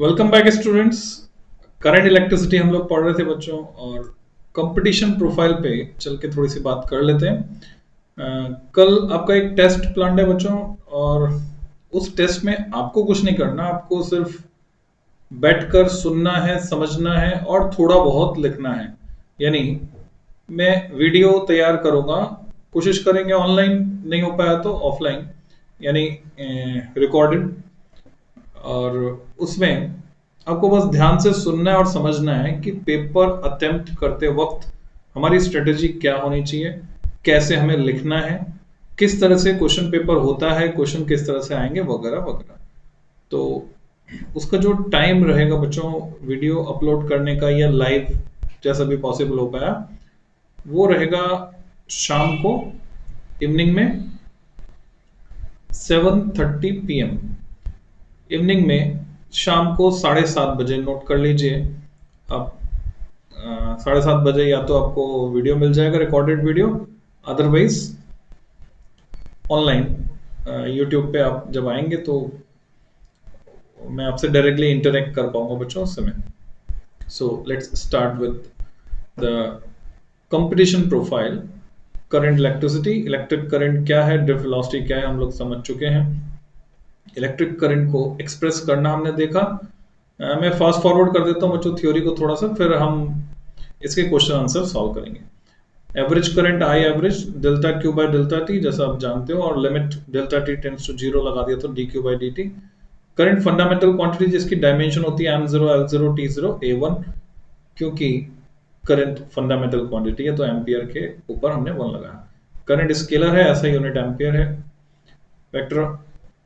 Welcome back students. Current electricity हम लोग पढ़ रहे थे बच्चों, और कंपटीशन प्रोफाइल पे चल के थोड़ी सी बात कर लेते हैं। कल आपका एक टेस्ट प्लान है बच्चों, और उस टेस्ट में आपको कुछ नहीं करना, आपको सिर्फ बैठकर सुनना है, समझना है और थोड़ा बहुत लिखना है। यानी मैं वीडियो तैयार करूंगा, कोशिश करेंगे ऑनलाइन, नहीं हो पाया तो ऑफलाइन, यानी रिकॉर्डेड। और उसमें आपको बस ध्यान से सुनना है और समझना है कि पेपर अटेम्प्ट करते वक्त हमारी स्ट्रेटेजी क्या होनी चाहिए, कैसे हमें लिखना है, किस तरह से क्वेश्चन पेपर होता है, क्वेश्चन किस तरह से आएंगे, वगैरह वगैरह। तो उसका जो टाइम रहेगा बच्चों, वीडियो अपलोड करने का या लाइव जैसा भी पॉसिबल हो पाया, वो रहेगा शाम को, इवनिंग में 7:30 PM। इवनिंग में शाम को 7:30 बजे, नोट कर लीजिए आप। 7:30 बजे या तो आपको वीडियो मिल जाएगा, recorded video, otherwise online YouTube पे आप जब आएंगे तो मैं आपसे डायरेक्टली इंटरेक्ट कर पाऊंगा बच्चों उस समय। So let's start with the competition profile. Current electricity, electric current क्या है, ड्रिफ्ट वेलोसिटी क्या है, हम लोग समझ चुके हैं। इलेक्ट्रिक करंट को एक्सप्रेस करना हमने देखा। मैं फास्ट फॉरवर्ड कर देता हूँ बच्चों थ्योरी को थोड़ा सा, फिर हम इसके क्वेश्चन आंसर सॉल्व करेंगे। Average current I average delta Q by delta T, जैसा आप जानते हो, और limit delta T tends to zero लगा दिया तो D Q by D T. Current fundamental quantity जिसकी डायमेंशन होती है M0 L0 T0 A1, क्योंकि करंट फंडामेंटल क्वांटिटी है तो एम्पियर के ऊपर हमने 1 लगाया। करंट स्केलर है, ऐसा यूनिट एम्पियर है। वेक्टर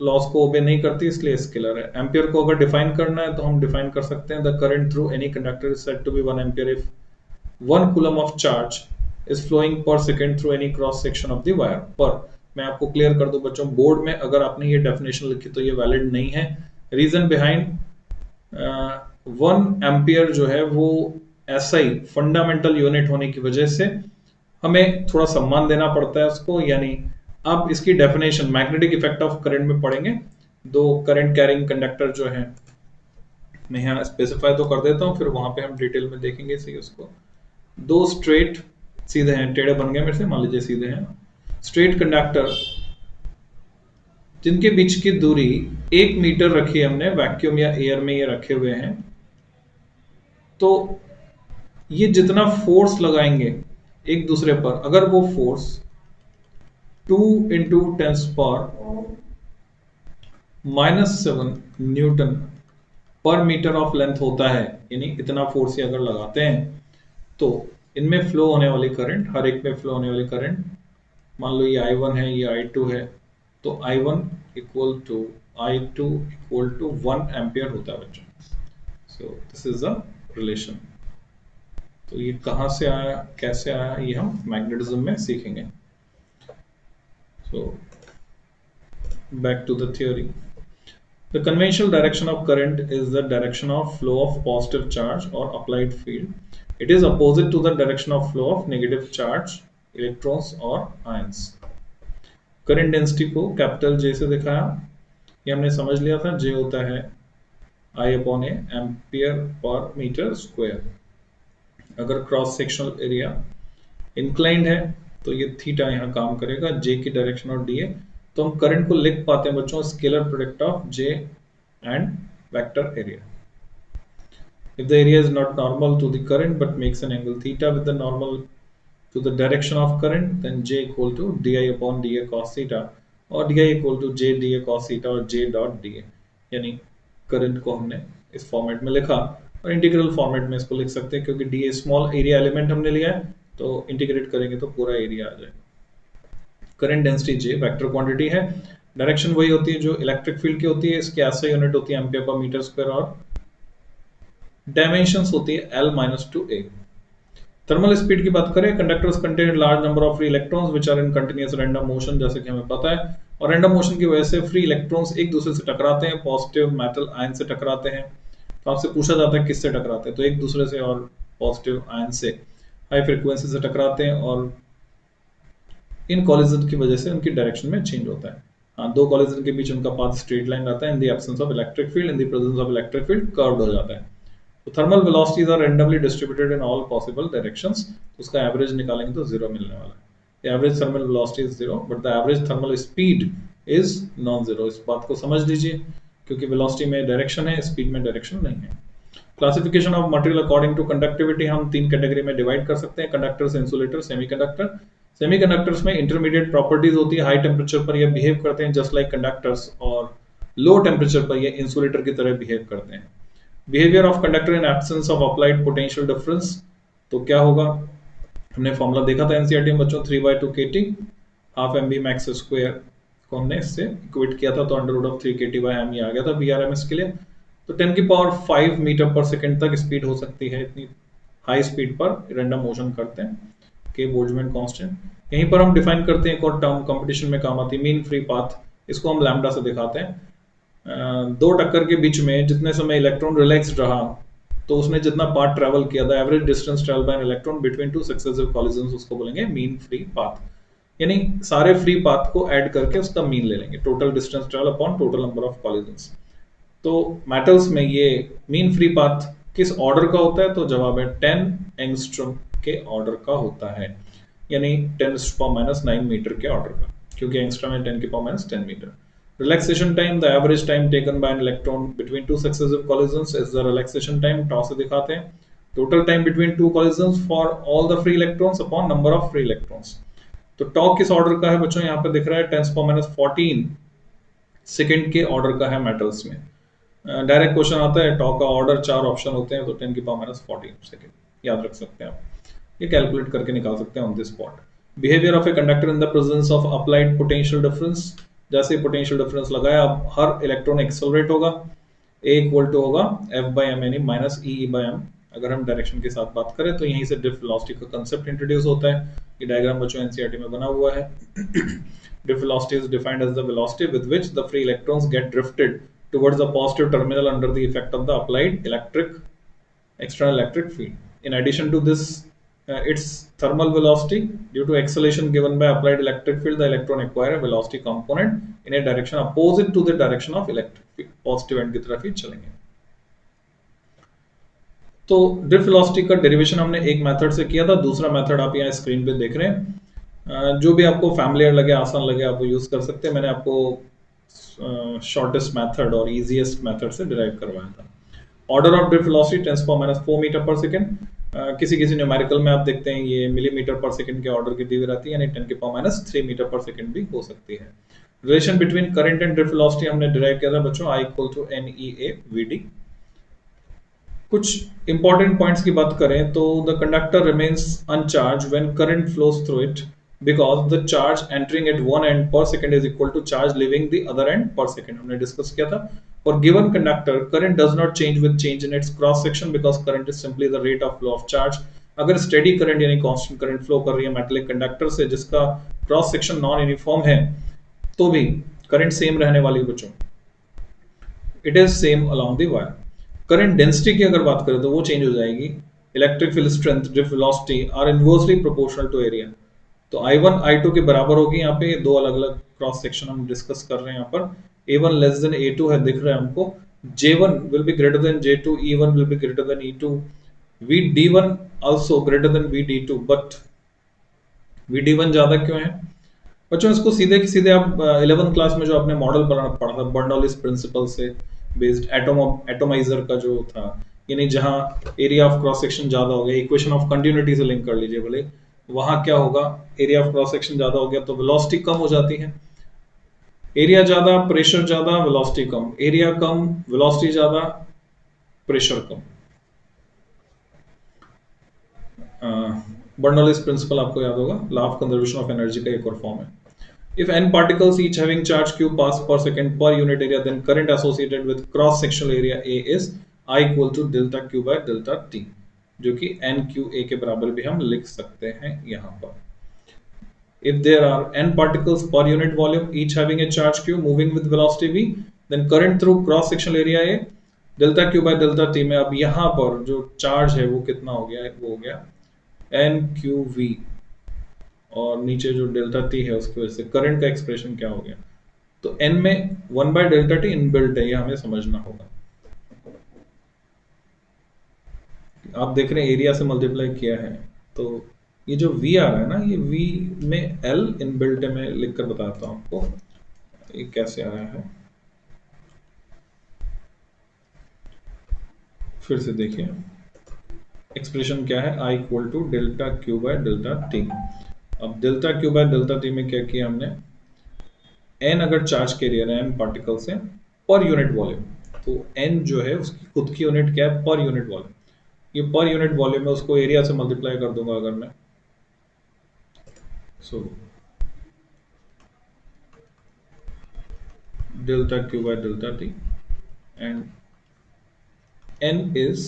लॉस को ओबे नहीं करती इसलिए स्केलर है। एम्पियर को अगर डिफाइन करना है तो हम डिफाइन कर सकते हैं, the current through any conductor is said to be 1 ampere if 1 coulomb of charge is flowing per second through any cross section of the wire. पर मैं आपको क्लियर कर दूं बच्चों, बोर्ड में अगर आपने ये डेफिनेशन लिखी तो ये वैलिड नहीं है। रीजन बिहाइंड 1 एम्पियर जो है वो ऐसा ही फंडामेंटल यूनिट होने की वजह से हमें थोड़ा सम्मान देना पड़ता है उसको। यानी आप इसकी definition magnetic effect of current में पढ़ेंगे। दो करंट कैरिंग कंडक्टर जो है, मैं यहाँ स्पेसिफाई तो कर देता हूँ, फिर वहां पे हम डिटेल में देखेंगे इसी उसको। दो स्ट्रेट सीधे हैं, टेढ़े बन गए मेरे से, मान लीजिए सीधे हैं, स्ट्रेट कंडक्टर जिनके बीच की दूरी 1 मीटर रखी है हमने, वैक्यूम या एयर में ये रखे हुए हैं। तो ये जितना फोर्स लगाएंगे एक दूसरे पर, अगर वो फोर्स 2 × 10⁻⁻⁷ न्यूटन पर मीटर ऑफ लेंथ होता है, यानी इतना फोर्स अगर लगाते हैं तो इनमें फ्लो होने वाली करंट, हर एक में फ्लो होने वाली करंट, मान लो ये I1 है, ये I2 है, तो I1 equal to I2 equal to 1 ampere होता है बच्चों। So this is the relation. तो ये कहाँ से आया, कैसे आया, ये हम मैग्नेटिज्म में सीखेंगे। So back to the theory. The conventional direction of current is the direction of flow of positive charge or applied field. It is opposite to the direction of flow of negative charge, electrons or ions. Current density को capital J से दिखाया, ये हमने समझ लिया था, J होता है I/A ampere per metre square. अगर क्रॉस सेक्शनल एरिया इंक्लाइंड है तो ये थीटा यहाँ काम करेगा, J की डायरेक्शन और डी ए। तो हम करंट को लिख पाते हैं बच्चों, scalar product of J and vector area. If the area is not normal to the current but makes an angle theta with the normal to the direction of current, then J equal to di/dA cos theta, और di equal to J dA cos theta और J dot dA। यानी current को हमने इस format में लिखा, और integral format में इसको लिख सकते हैं क्योंकि dA स्मॉल एरिया एलिमेंट हमने लिया है, तो इंटीग्रेट करेंगे तो पूरा एरिया आ जाएगा। Current density J vector quantity है, डायरेक्शन वही होती है जो इलेक्ट्रिक फील्ड की होती है, इसकी ऐसा यूनिट होती है एम्पियर पर मीटर स्क्वायर, और डायमेंशंस होती है L-2A। थर्मल स्पीड की बात करें, conductors contain large number of free electrons which are in continuous random motion, जैसे कि हमें पता है, और रैंडम मोशन की वजह से फ्री इलेक्ट्रॉन्स एक दूसरे से टकराते हैं, पॉजिटिव मेटल आयन से टकराते हैं। तो आपसे पूछा जाता है किससे टकराते हैं, तो एक दूसरे से और पॉजिटिव आयन से हाई फ्रीक्वेंसी से टकराते हैं, और इन कॉलिजन की वजह से उनकी डायरेक्शन में चेंज होता है। हाँ, दो कॉलिजन के बीच उनका पाथ स्ट्रेट लाइन रहता है। In the absence of electric field, in the presence of electric field curved हो जाता है। तो thermal velocities are randomly distributed in all possible directions. उसका एवरेज निकालेंगे तो जीरो मिलने वाला है। The average thermal velocity is zero but the average thermal speed is non zero. इस बात को समझ लीजिए, क्योंकि वेलोसिटी में डायरेक्शन है, स्पीड में डायरेक्शन नहीं है। Classification of material according to conductivity हम तीन कैटेगरी में डिवाइड कर सकते हैं, कंडक्टर्स, इंसुलेटर, सेमीकंडक्टर। सेमीकंडक्टर्स में इंटरमीडिएट प्रॉपर्टीज होती है, हाई टेम्परेचर पर ये बिहेव करते हैं जस्ट लाइक कंडक्टर्स, और लो टेम्परेचर पर ये इंसुलेटर की तरह बिहेव करते हैं। Behaviour of conductor in absence of applied potential difference, तो क्या होगा, हमने फॉर्मूला देखा था एनसीईआरटी में बच्चों, 3/2 kT half M V max square को हमने इससे इक्वेट किया था, तो अंडर रूट ऑफ 3 kT/m ये आ गया था बीआरएमएस के लिए। तो 10⁵ मीटर पर सेकेंड तक स्पीड हो सकती है, इतनी हाई स्पीड पर रैंडम मोशन करते हैं। के बोल्ट्जमैन कांस्टेंट। यहीं पर हम डिफाइन करते हैं एक और टर्म कंपटीशन में काम आती है, मीन फ्री पाथ। इसको हम लैम्डा से दिखाते हैं। दो टक्कर के बीच में जितने समय इलेक्ट्रॉन रिलैक्स्ड रहा, तो उसने जितना पाथ ट्रैवल किया, the average distance travel by an electron between two successive collisions, उसको बोलेंगे मीन फ्री पाथ। यानी सारे फ्री पाथ को ऐड करके उसका मीन ले लेंगे, total distance travel upon total number of collisions. तो मेटल्स में ये मीन फ्री पाथ किस ऑर्डर का होता है, तो जवाब है 10 एंगस्ट्रॉम के ऑर्डर का होता है, यानी 10⁻⁹ मीटर के ऑर्डर का, क्योंकि एंगस्ट्रॉम है 10⁻⁻10 metre. Relaxation time, the average time taken by an electron between two successive collisions is the relaxation time. Tau से दिखाते हैं, total time between two collisions for all the free electrons upon number of free electrons. तो tau किस order का है बच्चों, यहाँ पे दिख रहा है 10⁻14 सेकेंड के ऑर्डर का है मेटल्स में। डायरेक्ट क्वेश्चन आता है, टॉ का ऑर्डर 4 ऑप्शन होते हैं, तो 10⁻14 सेकेंड याद रख सकते हैं आप, ये कैलकुलेट करके निकाल सकते हैं on the spot. Behaviour of a conductor in the presence of applied potential difference, जैसे पोटेंशियल डिफरेंस लगाया, अब हर इलेक्ट्रॉन एक्सेलरेट होगा, ए इक्वल टू होगा F/m यानी -E/m। अगर हम डायरेक्शन के साथ बात करें तो यहीं से ड्रिफ्ट वेलोसिटी का कंसेप्ट इंट्रोड्यूस होता है। ये डायग्राम बच्चों एनसीईआरटी में बना हुआ है। Drift velocity is defined as the velocity with which the free electrons get drifted towards the positive terminal under the effect of the applied external electric field. In addition to this, its thermal velocity, due to acceleration given by applied electric field, the electron acquire a velocity component in a direction opposite to the direction of electric field. Positive end की तरफ ही चलेंगे। तो drift velocity का derivation हमने एक method से किया था, दूसरा मेथड आप यहाँ स्क्रीन पे देख रहे हैं। जो भी आपको फैमिलियर लगे, आसान लगे, आप वो यूज कर सकते हैं। मैंने आपको शॉर्टेस्ट मेथड और इजीएस्ट मेथड से डिराइव करवाया था। Order of drift velocity 10⁻4 metre per second. किसी किसी न्यूमेरिकल में आप देखते हैं ये मिलीमीटर पर सेकेंड के ऑर्डर की दी हुई रहती है, यानी 10⁻3 मीटर पर सेकेंड भी हो सकती है। Relation between current and drift velocity हमने डिराइव किया था बच्चों, I = NEA/VD। कुछ इंपॉर्टेंट पॉइंट्स की बात करें तो the conductor remains अनचार्ज when current flows through it, because the charge entering at one end per second is equal to charge leaving the other end per second, हमने discuss किया था। For given conductor, current does not change with change in its cross section because current is simply the rate of flow of charge। अगर steady current यानी constant current flow कर रही है metallic conductor से जिसका cross section non uniform है, तो भी करंट सेम रहने वाली है बच्चों, it is same along the wire. Current density की अगर बात करें तो वो चेंज हो जाएगी। Electric field strength, drift velocity are inversely proportional to area, तो I1 I2 के बराबर होगी। यहाँ पे दो अलग अलग क्रॉस सेक्शन हम डिस्कस कर रहे हैं। यहाँ पर A1 लेस देन A2 है, दिख रहा है हमको। J1 will be greater than J2, E1 will be greater than E2, VD1 also greater than VD2, but VD1 ज्यादा क्यों है बच्चों? इसको सीधे की सीधे आप 11th क्लास में जो आपने मॉडल पढ़ा था बर्नौलीज प्रिंसिपल से बेस्ड, एटोमाइजर का जो था, यानी जहां एरिया ऑफ क्रॉस सेक्शन ज्यादा हो गया, इक्वेशन ऑफ कंटिन्यूटी से लिंक कर लीजिए भले, वहां क्या होगा, एरिया ऑफ क्रॉस सेक्शन ज्यादा हो गया तो वेलोसिटी कम हो जाती है। एरिया ज्यादा, प्रेशर ज्यादा, वेलोसिटी कम, एरिया कम, वेलोसिटी ज्यादा, प्रेशर कम। बर्नौलीज प्रिंसिपल आपको याद होगा, law of conservation of energy का एक और फॉर्म है। If n particles each having charge q pass per second per unit area, then current associated with cross sectional area A is I = delta q by delta t, जो कि NQA के बराबर भी हम लिख सकते हैं यहाँ पर। If there are n particles per unit volume each having a charge q moving with velocity v, then current through cross sectional area A delta q by delta t में अब यहाँ पर जो चार्ज है वो कितना हो गया, वो हो गया NQV, और नीचे जो डेल्टा टी है उसकी वजह से करंट का एक्सप्रेशन क्या हो गया, तो n में 1/Δt इनबिल्ट है, ये हमें समझना होगा। आप देख रहे हैं एरिया से मल्टीप्लाई किया है, तो ये जो v आ रहा है ना, ये v में l इनबिल्ट है। मैं लिखकर बताता हूँ आपको ये कैसे आया है। फिर से देखिए एक्सप्रेशन क्या है, I equal to delta Q by delta t. अब delta Q by delta t में क्या किया हमने, n अगर चार्ज कैरियर है n पार्टिकल से पर यूनिट वॉल्यूम, तो n जो है उसकी खुद की यूनिट क्या है, पर यूनिट वॉल्यूम। ये पर यूनिट वॉल्यूम है, उसको एरिया से मल्टीप्लाई कर दूंगा अगर मैं, so delta Q by delta T and n is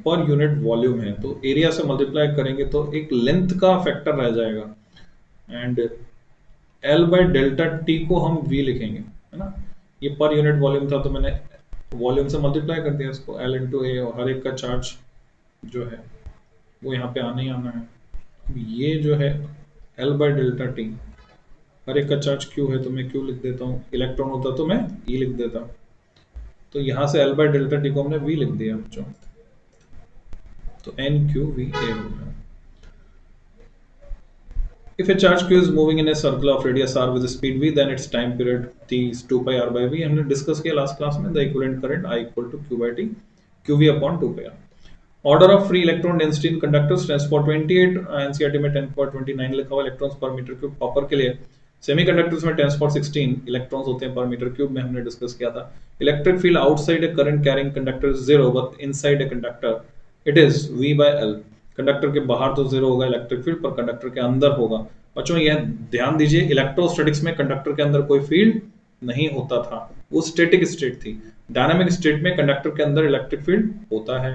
पर यूनिट वॉल्यूम है, तो एरिया से मल्टीप्लाई करेंगे तो एक लेंथ का फैक्टर रह जाएगा and l bye delta T को हम v लिखेंगे, है ना। ये पर यूनिट वॉल्यूम था तो मैंने वॉल्यूम से मल्टीप्लाई कर दिया इसको, l इंटू ए, और हर एक का चार्ज जो है वो यहाँ पे आना ही आना है। ये जो है l बाय डेल्टा टी, हर एक का चार्ज q है तो मैं q लिख देता हूँ, इलेक्ट्रॉन होता तो मैं e लिख देता। तो यहाँ से l बाय डेल्टा टी को हमने v लिख दिया बच्चों, तो n q v a हो गया। If a charge q is moving in a circle of radius r with speed v, then its time period t is 2 pi r by v। हमने discuss किया last class में, the equivalent current I equal to q by t, qv upon 2 pi r। Order of free electron density in conductors 10^28, NCERT में 10.29 लिखा हुआ electrons पर metre cube. Copper के लिए semiconductors में 10.16 इलेक्ट्रॉन्स होते हैं पर मीटर क्यूब में, हमने डिस्कस किया था। Electric field outside A current carrying conductor is 0 but inside a conductor it is v by l। Conductor के बाहर तो 0 होगा इलेक्ट्रिक फील्ड, पर कंडक्टर के अंदर होगा। बच्चों यह ध्यान दीजिए, इलेक्ट्रोस्टैटिक्स में कंडक्टर के अंदर कोई फील्ड नहीं होता था, वो स्टैटिक स्टेट थी। डायनामिक स्टेट में कंडक्टर के अंदर इलेक्ट्रिक फील्ड होता है।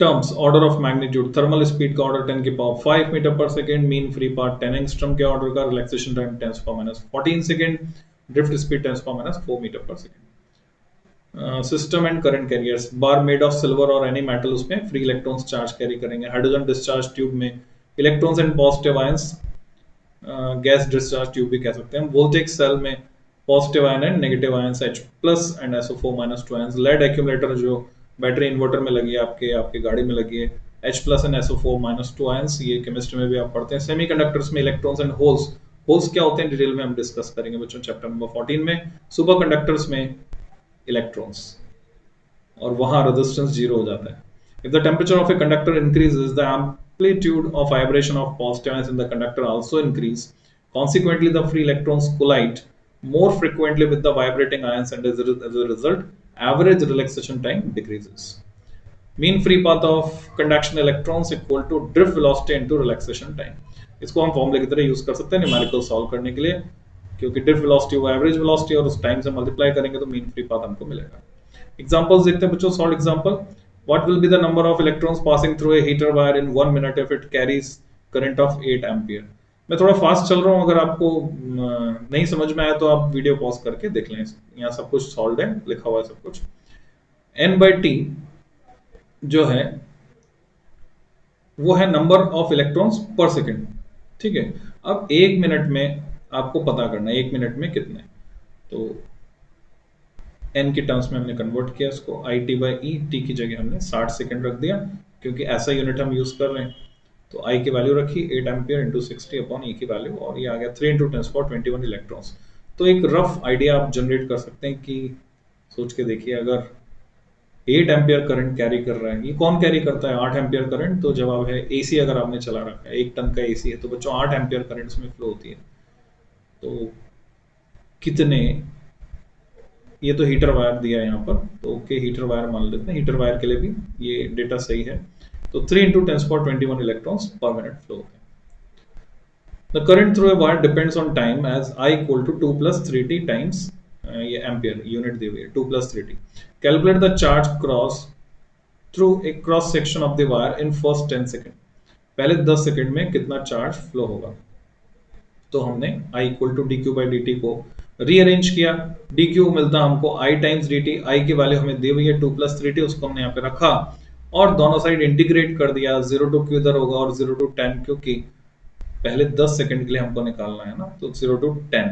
Terms, order of magnitude, thermal speed का ऑर्डर 10 की power 5 metre per second, mean free path 10 angstrom के ऑर्डर का, relaxation time 10⁻14 second, drift speed 10⁻4 metre per second. System and current carriers, bar made of silver और any metal, उसमें free electrons charge carry करेंगे। Hydrogen discharge tube में electrons and positive ions, gas discharge tube भी कह सकते हैं। Voltage cell में positive ion and negative ions H plus and SO4 2 ions. Lead accumulator जो बैटरी इन्वर्टर में लगी है, आपके गाड़ी में लगी है, H plus and SO4 2 ions, ये केमिस्ट्री में भी आप पढ़ते हैं। सेमीकंडक्टर्स में इलेक्ट्रॉन्स एंड होल्स, होल्स क्या होते हैं डिटेल में हम डिस्कस करेंगे बच्चों चैप्टर नंबर 14 में। सुपर कंडक्टर्स में इलेक्ट्रॉन्स, और वहां रेजिस्टेंस 0 हो जाता है। If the temperature of a conductor increases, the amplitude of vibration of positive ions in the conductor also increase. Consequently, the free electrons collide more frequently with the vibrating ions, and as a result, average relaxation time decreases. Mean free path of conduction electrons equal to drift velocity into relaxation time. इसको हम फॉर्मूले की तरह use कर सकते हैं numerical solve करने के लिए, क्योंकि ड्रिफ्ट वेलोसिटी वो एवरेज वेलोसिटी, और उस टाइम से मल्टीप्लाई करेंगे तो मीन फ्री पाथ हमको मिलेगा। एग्जांपल्स देखते हैं बच्चों, solve example. What will be the number of electrons passing through a heater wire in 1 minute if it carries current of 8 ampere? मैं थोड़ा फास्ट चल रहा हूँ, अगर आपको नहीं समझ में आया तो आप वीडियो पॉज करके देख लें, यहाँ सब कुछ सॉल्व है, लिखा हुआ है सब कुछ। n/t जो है वो है नंबर ऑफ इलेक्ट्रॉन्स पर सेकेंड, ठीक है। अब 1 मिनट में आपको पता करना है 1 मिनट में कितने, तो n की टर्म्स में हमने कन्वर्ट किया इसको, IT/e, t की जगह हमने 60 सेकंड रख दिया, क्योंकि ऐसा यूनिट हम यूज कर रहे हैं। तो I की वैल्यू रखी 8 एम्पियर इंटू 60 अपॉन E की वैल्यू, और ये आ गया 3 × 10⁻21 इलेक्ट्रॉन्स। तो एक रफ आइडिया आप जनरेट कर सकते हैं कि सोच के देखिए, अगर 8 एम्पियर करंट कैरी कर रहा है, ये कौन कैरी करता है 8 एम्पियर करंट? तो जवाब है AC। अगर आपने चला रखा है 1 टन का AC है, तो बच्चों 8 एम्पियर करंट इसमें फ्लो होती है। तो कितने, ये तो हीटर वायर दिया है यहाँ पर, तो ओके हीटर वायर मान लेते हैं, हीटर वायर के लिए भी ये डेटा सही है। तो 3 × 10⁻21 इलेक्ट्रॉन्स पर मिनट फ्लो होते हैं। The current through a wire depends on time as I equal to 2 + 3t times, ये एम्पियर यूनिट दी हुई है, 2 + 3t। Calculate the charge cross through a cross section of the wire in first 10 second. पहले 10 second में कितना charge flow होगा? तो हमने I इक्वल टू dq/dt को रीअरेंज किया, dq मिलता हमको I टाइम्स dt, I की वैल्यू हमें दी हुई है 2 + 3t, उसको हमने यहाँ पे रखा और दोनों साइड इंटीग्रेट कर दिया। 0 to q इधर होगा और 0 to 10, क्योंकि पहले 10 सेकंड के लिए हमको निकालना है ना, तो 0 to 10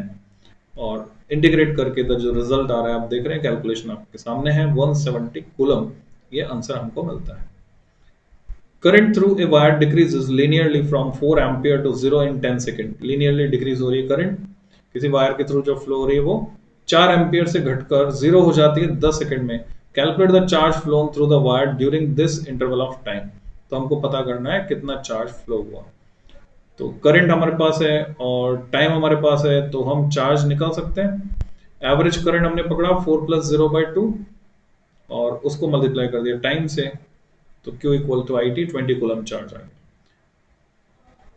और इंटीग्रेट करके इधर जो रिजल्ट आ रहा है आप देख रहे हैं, कैलकुलेशन आपके सामने है, 170 कूलम ये आंसर हमको मिलता है। Current through a wire decreases linearly from 4 ampere to 0 in 10 second. Linearly decrease हो रही है करंट, किसी वायर के थ्रू जो फ्लो हो रही है वो 4 एम्पियर से घटकर 0 हो जाती है 10 सेकंड में। Calculate the charge phloem through the wire during this interval of time. तो हमको पता करना है कितना चार्ज फ्लो हुआ। तो करंट हमारे पास है और टाइम हमारे पास है, तो हम चार्ज निकाल सकते हैं। एवरेज करंट हमने पकड़ा 4 + 0/2 और उसको मल्टीप्लाई कर दिया टाइम से, तो Q = IT 20 कूलम चार्ज आ गया।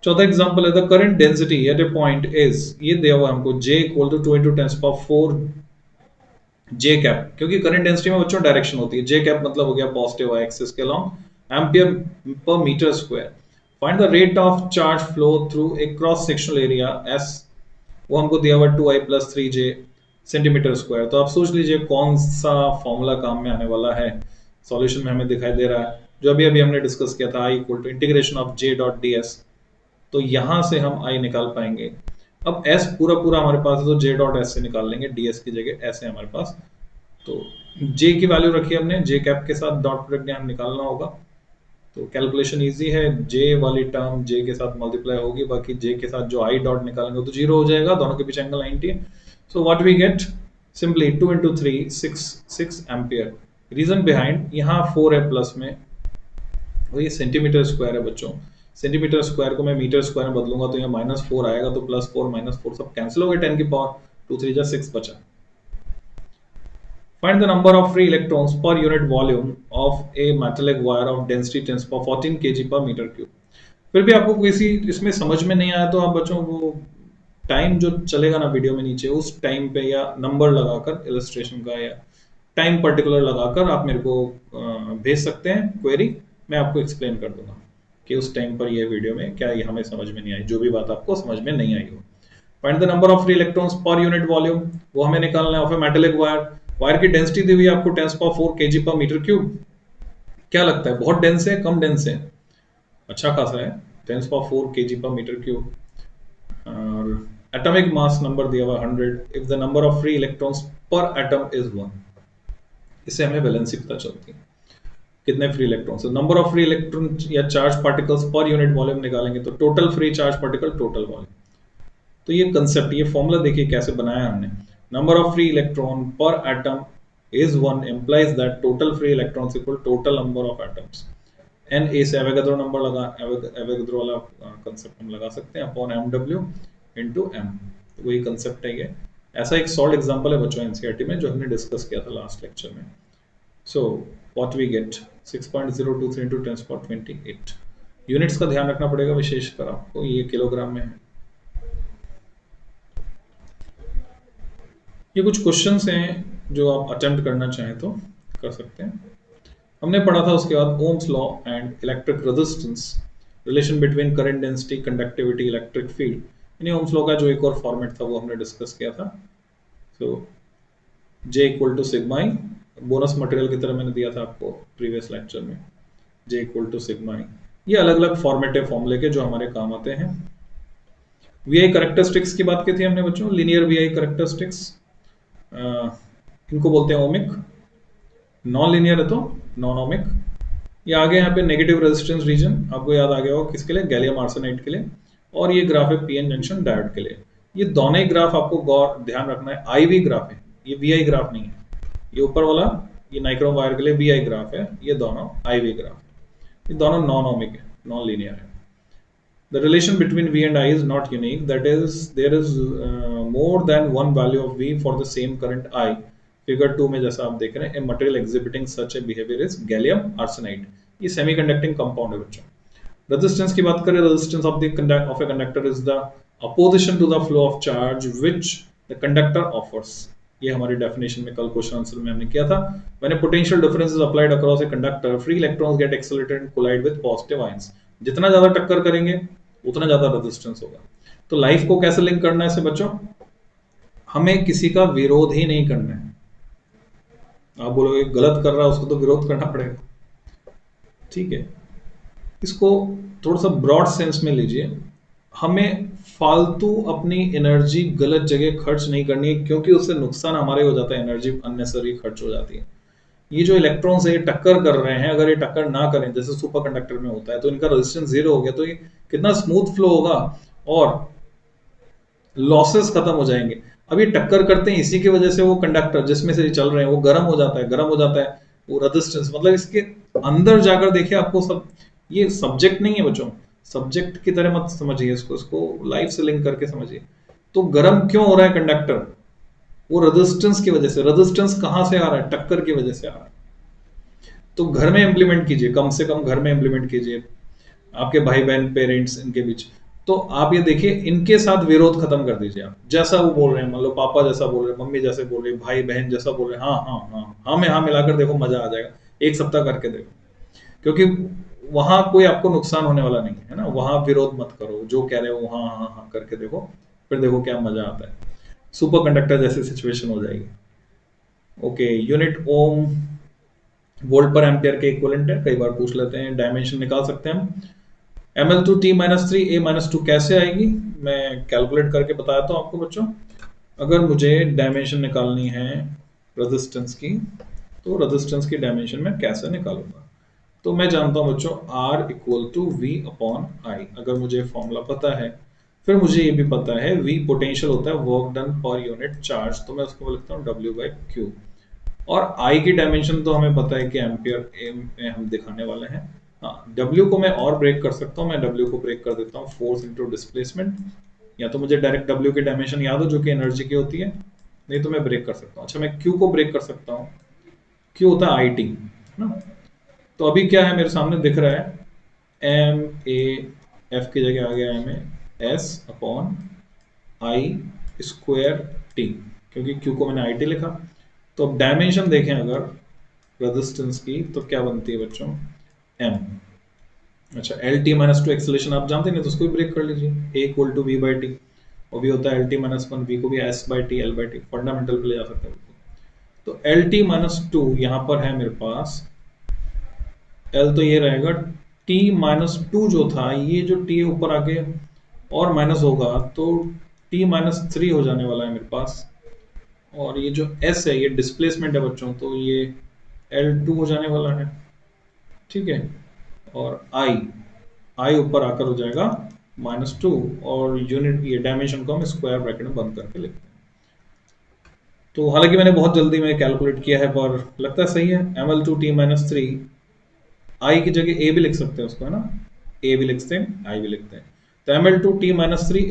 चौथा एग्जांपल है the current density at A point is, ये दिया हुआ हमको J = 2 × 10⁴ J कैप, क्योंकि करंट डेंसिटी में बच्चों डायरेक्शन होती है। J कैप मतलब हो गया पॉजिटिव y एक्सिस के along ampere per metre square. Find the rate of charge flow through a cross sectional area S, वो हमको दिया हुआ 2i + 3j सेंटीमीटर स्क्वायर। तो आप सोच लीजिए कौन सा फॉर्मूला काम में आने वाला है। सॉल्यूशन में हमें दिखाई दे रहा है जो अभी अभी हमने डिस्कस किया था, I = इंटीग्रेशन ऑफ J.ds। तो यहां से हम I निकाल पाएंगे। अब S पूरा पूरा हमारे पास है तो J.s से निकाल लेंगे, ds की जगह S है हमारे पास। तो J की वैल्यू रखी हमने, J कैप के साथ डॉट प्रोडक्ट यहाँ निकालना होगा। तो कैलकुलेशन इजी है, J वाली टर्म J के साथ मल्टीप्लाई होगी, बाकी J के साथ जो I डॉट निकालेंगे तो 0 हो जाएगा, दोनों के बीच एंगल 90 है। So what we get simply 2 × 3 6 ampere. Reason behind यहाँ 4 है प्लस में, और ये सेंटीमीटर स्क्वायर है बच्चों। सेंटीमीटर स्क्वायर को मैं मीटर स्क्वायर में बदलूंगा तो यहाँ -4 आएगा, तो +4 -4 सब कैंसिल हो गए, 10 की पावर 2 3 = 6 बचा। Find the number of free electrons per unit volume of a metallic wire of density 10⁻14 kg/m³। फिर भी आपको किसी इसमें समझ में नहीं आया तो आप बच्चों वो टाइम जो चलेगा ना वीडियो में नीचे, उस टाइम पे या नंबर लगाकर इलस्ट्रेशन का या टाइम पर्टिकुलर लगाकर आप मेरे को भेज सकते हैं क्वेरी, मैं आपको एक्सप्लेन कर दूंगा कि उस टाइम पर ये वीडियो में क्या ये हमें समझ में नहीं आई, जो भी बात आपको समझ में नहीं आई हो। Find the number of free electrons per unit volume, वो हमें निकालना है of a metallic wire. Wire की डेंसिटी दी हुई है आपको 10⁻4 kg/m³। क्या लगता है बहुत डेंस है कम डेंस है? अच्छा खासा है, 10⁻4 kg/m³। और एटॉमिक मास नंबर दिया हुआ 100 if the number of free electrons पर एटम इज 1। इससे हमें वैलेंसी पता चलती है कितने फ्री इलेक्ट्रॉन्स है। नंबर ऑफ फ्री इलेक्ट्रॉन या चार्ज पार्टिकल्स पर यूनिट वॉल्यूम निकालेंगे तो total free charge particle total volume. तो ये कंसेप्ट, ये फॉर्मूला देखिए कैसे बनाया हमने। नंबर ऑफ फ्री इलेक्ट्रॉन पर atom is 1 implies that total free electrons equal total number of atoms। n a से एवोगाड्रो नंबर लगा, एवोगाड्रो वाला कंसेप्ट हम लगा सकते हैं अपॉन mw into m। तो वही कंसेप्ट है ये। ऐसा एक सॉल्व एग्जांपल है बच्चों एनसीईआरटी में जो हमने डिस्कस किया था लास्ट लेक्चर में। So what we get 6.023 × 10⁻28। Units का ध्यान रखना पड़ेगा विशेषकर आपको, ये किलोग्राम में है। ये कुछ क्वेश्चंस हैं जो आप अटेम्प्ट करना चाहें तो कर सकते हैं। हमने पढ़ा था उसके बाद Ohm's law and electric resistance, relation between current density, conductivity, electric field. यानी ओम्स लॉ का जो एक और फॉर्मेट था वो हमने डिस्कस किया था। सो J = sigma I, bonus material की तरह मैंने दिया था आपको प्रीवियस लेक्चर में, J = सिग्मा I। ये अलग अलग फॉर्मेट है फॉर्मूले के जो हमारे काम आते हैं। VI कैरेक्टरिस्टिक्स की बात की थी हमने बच्चों, लीनियर VI कैरेक्टरिस्टिक्स, इनको बोलते हैं ओमिक। नॉन लीनियर है तो नॉन ओमिक। ये आगे यहाँ पे नेगेटिव रेजिस्टेंस रीजन आपको याद आ गया होगा किसके लिए, गैलियम आर्सेनाइड के लिए। और ये ग्राफ है पीएन जंक्शन डायोड के लिए। ये दोनों ही ग्राफ आपको गौर ध्यान रखना है, IV ग्राफ है, ये VI ग्राफ नहीं है। ये ऊपर वाला ये नाइक्रोम वायर के लिए VI ग्राफ है, ये दोनों IV ग्राफ है। ये दोनों नॉन ओमिक है, नॉन लीनियर है। The relation between V and I is not unique. That is, there is more than one value of V for the same current I. Figure 2 में जैसा आप देख रहे हैं, a material exhibiting such a behavior is gallium arsenide। ये semi-conducting compound है बच्चों। Resistance की बात करें, resistance of a conductor is the opposition to the flow of charge which the conductor offers। ये हमारी definition में कल क्वेश्चन आंसर में हमने किया था। When a potential difference is applied across a conductor, free electrons get accelerated and collide with positive ions। जितना ज्यादा टक्कर करेंगे उतना ज्यादा रेजिस्टेंस होगा। तो लाइफ को कैसे लिंक करना है इसे बच्चों, हमें किसी का विरोध ही नहीं करना है। आप बोलोगे गलत कर रहा है उसको तो विरोध करना पड़ेगा, ठीक है। इसको थोड़ा सा ब्रॉड सेंस में लीजिए, हमें फालतू अपनी एनर्जी गलत जगह खर्च नहीं करनी है, क्योंकि उससे नुकसान हमारे हो जाता है, एनर्जी अननेसेसरी खर्च हो जाती है। ये जो इलेक्ट्रॉन्स है ये टक्कर कर रहे हैं, अगर ये टक्कर ना करें जैसे सुपर कंडक्टर में होता है तो इनका रेजिस्टेंस जीरो हो गया, तो ये कितना स्मूथ फ्लो होगा और लॉसेस खत्म हो जाएंगे। अब ये टक्कर करते हैं, इसी की वजह से वो कंडक्टर जिसमें से ये चल रहे हैं वो गर्म हो जाता है, गर्म हो जाता है वो रेजिस्टेंस, मतलब इसके अंदर जाकर देखिए आपको सब, ये सब्जेक्ट नहीं है बच्चों, सब्जेक्ट की तरह मत समझिए इसको, इसको लाइफ से लिंक करके समझिए। तो गर्म क्यों हो रहा है कंडक्टर? वो रेजिस्टेंस की वजह से। रेजिस्टेंस कहां से आ रहा है? टक्कर की वजह से आ रहा है। तो घर में इंप्लीमेंट कीजिए, कम से कम घर में इंप्लीमेंट कीजिए, आपके भाई बहन पेरेंट्स इनके बीच। तो आप ये देखिए, इनके साथ विरोध खत्म कर दीजिए। आप जैसा वो बोल रहे हैं, मान लो पापा जैसा बोल रहे हैं, मम्मी जैसे बोल रही है, भाई बहन जैसा बोल रहे हैं, हाँ हाँ हाँ हाँ में हाँ मिलाकर देखो, मजा आ जाएगा। एक सप्ताह करके देखो, क्योंकि वहां कोई आपको नुकसान होने वाला नहीं है ना, वहां विरोध मत करो, जो कह रहे हो हाँ हाँ हाँ करके देखो, फिर देखो क्या मजा आता है। सुपर कंडक्टर जैसी सिचुएशन हो जाएगी। ओके, यूनिट ओम वोल्ट पर एम्पियर के इक्विवेलेंट है, कई बार पूछ लेते हैं, डायमेंशन निकाल सकते हैं हम। ml2t-3 a-2 कैसे आएगी, मैं कैलकुलेट करके बताता हूँ आपको बच्चों। अगर मुझे डायमेंशन निकालनी है रेजिस्टेंस की, तो रेजिस्टेंस की डायमेंशन मैं कैसे निकालूंगा? तो मैं जानता हूँ बच्चों R equal to V upon I, अगर मुझे फॉर्मूला पता है। फिर मुझे ये भी पता है V पोटेंशियल होता है work done per unit charge, तो मैं उसको लिखता हूँ W/Q। और I की डायमेंशन तो हमें पता है कि एम्पियर में हम दिखाने वाले हैं। हाँ, W को मैं और ब्रेक कर सकता हूँ, मैं W को ब्रेक कर देता हूँ फोर्स इंटू डिस्प्लेसमेंट, या तो मुझे डायरेक्ट W की डायमेंशन याद हो जो कि एनर्जी की होती है, नहीं तो मैं ब्रेक कर सकता हूँ। अच्छा, मैं Q को ब्रेक कर सकता हूँ, Q होता है IT, है ना। तो अभी क्या है मेरे सामने दिख रहा है, MA, F की जगह आ गया MA S upon I square T, क्योंकि Q को मैंने IT लिखा। तो अब डायमेंशन देखें अगर रेजिस्टेंस की, तो क्या बनती है बच्चों, M। अच्छा, LT-2 एक्सेलेरेशन आप जानते हैं, तो उसको भी ब्रेक कर लीजिए, A इक्वल टू V/T, और भी होता है LT-1, V को भी S/T L/T, फंडामेंटल पे ले जा सकते हैं। तो LT-2 यहाँ पर है मेरे पास, L तो ये रहेगा, T-2 जो था, ये जो T ऊपर आके और माइनस होगा तो T-3 हो जाने वाला है मेरे पास, और ये जो S है ये डिस्प्लेसमेंट है बच्चों, तो ये L2 हो जाने वाला है, ठीक है। और I ऊपर आकर हो जाएगा -2, और यूनिट ये डायमेंशन को हम स्क्वायर ब्रैकेट में बंद करके लिखते हैं। तो हालांकि मैंने बहुत जल्दी में कैलकुलेट किया है, पर लगता है सही है। ml2t-3, I की जगह A भी लिख सकते हैं उसको, है ना, A भी लिखते हैं, I भी लिखते हैं। तो ml2t-3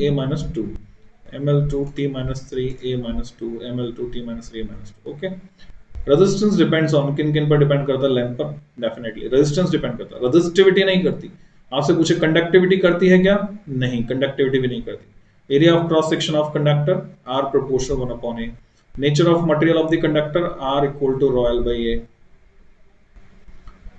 a-2, ml2t-3 a-2, ml2t-3 a-2, okay. Resistance depends on, किन किन पर डिपेंड करता है, लेंथ पर डेफिनेटली रेजिस्टेंस डिपेंड करता है, रेजिस्टिविटी नहीं करती। आपसे पूछे कंडक्टिविटी करती है क्या, नहीं, कंडक्टिविटी भी नहीं करती। Area of cross section of conductor R proportional 1/A, nature of material of the conductor R equal to ρ L/A।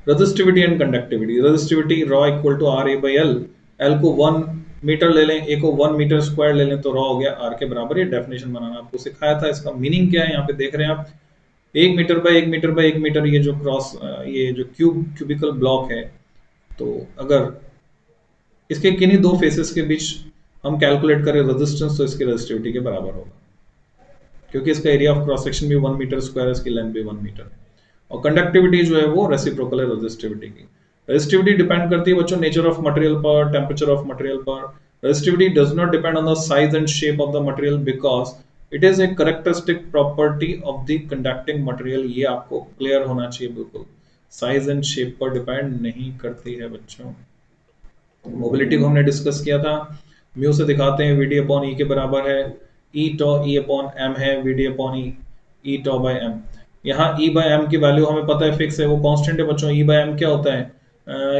Resistivity and conductivity, resistivity ρ equal to RA/L, L को 1 मीटर ले लें, A को 1 मीटर स्क्वायर ले लें, तो ρ हो गया R के बराबर। ये डेफिनेशन बनाना आपको सिखाया था, इसका मीनिंग क्या है यहाँ पे देख रहे हैं आप, 1 metre by 1 metre by 1 metre, ये जो क्रॉस, ये जो क्यूबिकल ब्लॉक है, तो अगर इसके किन्हीं दो फेसेस के बीच हम कैलकुलेट करें रेजिस्टेंस, तो इसकी रेजिस्टिविटी के बराबर होगा, क्योंकि इसका एरिया ऑफ क्रॉस सेक्शन भी 1 मीटर स्क्वायर है, इसकी लेंथ भी 1 मीटर है। और कंडक्टिविटी जो है वो रेसिप्रोकल है रेजिस्टिविटी की। रेजिस्टिविटी डिपेंड करती है बच्चों नेचर ऑफ मटेरियल पर, टेम्परेचर ऑफ मटेरियल पर। Resistivity does not depend on the size and shape of the material, because it is A characteristic property of the conducting material. ये आपको clear होना चाहिए बिल्कुल, साइज एंड शेप पर depend नहीं करती है बच्चों। मोबिलिटी को हमने डिस्कस किया था, म्यू से दिखाते हैं, वी डी अपॉन ई के बराबर है, E tau E upon M है, V D upon E, E tau by M. यहाँ ई बाय एम की वैल्यू हमें पता है फिक्स है, वो कांस्टेंट है बच्चों। ई बाय एम क्या होता है,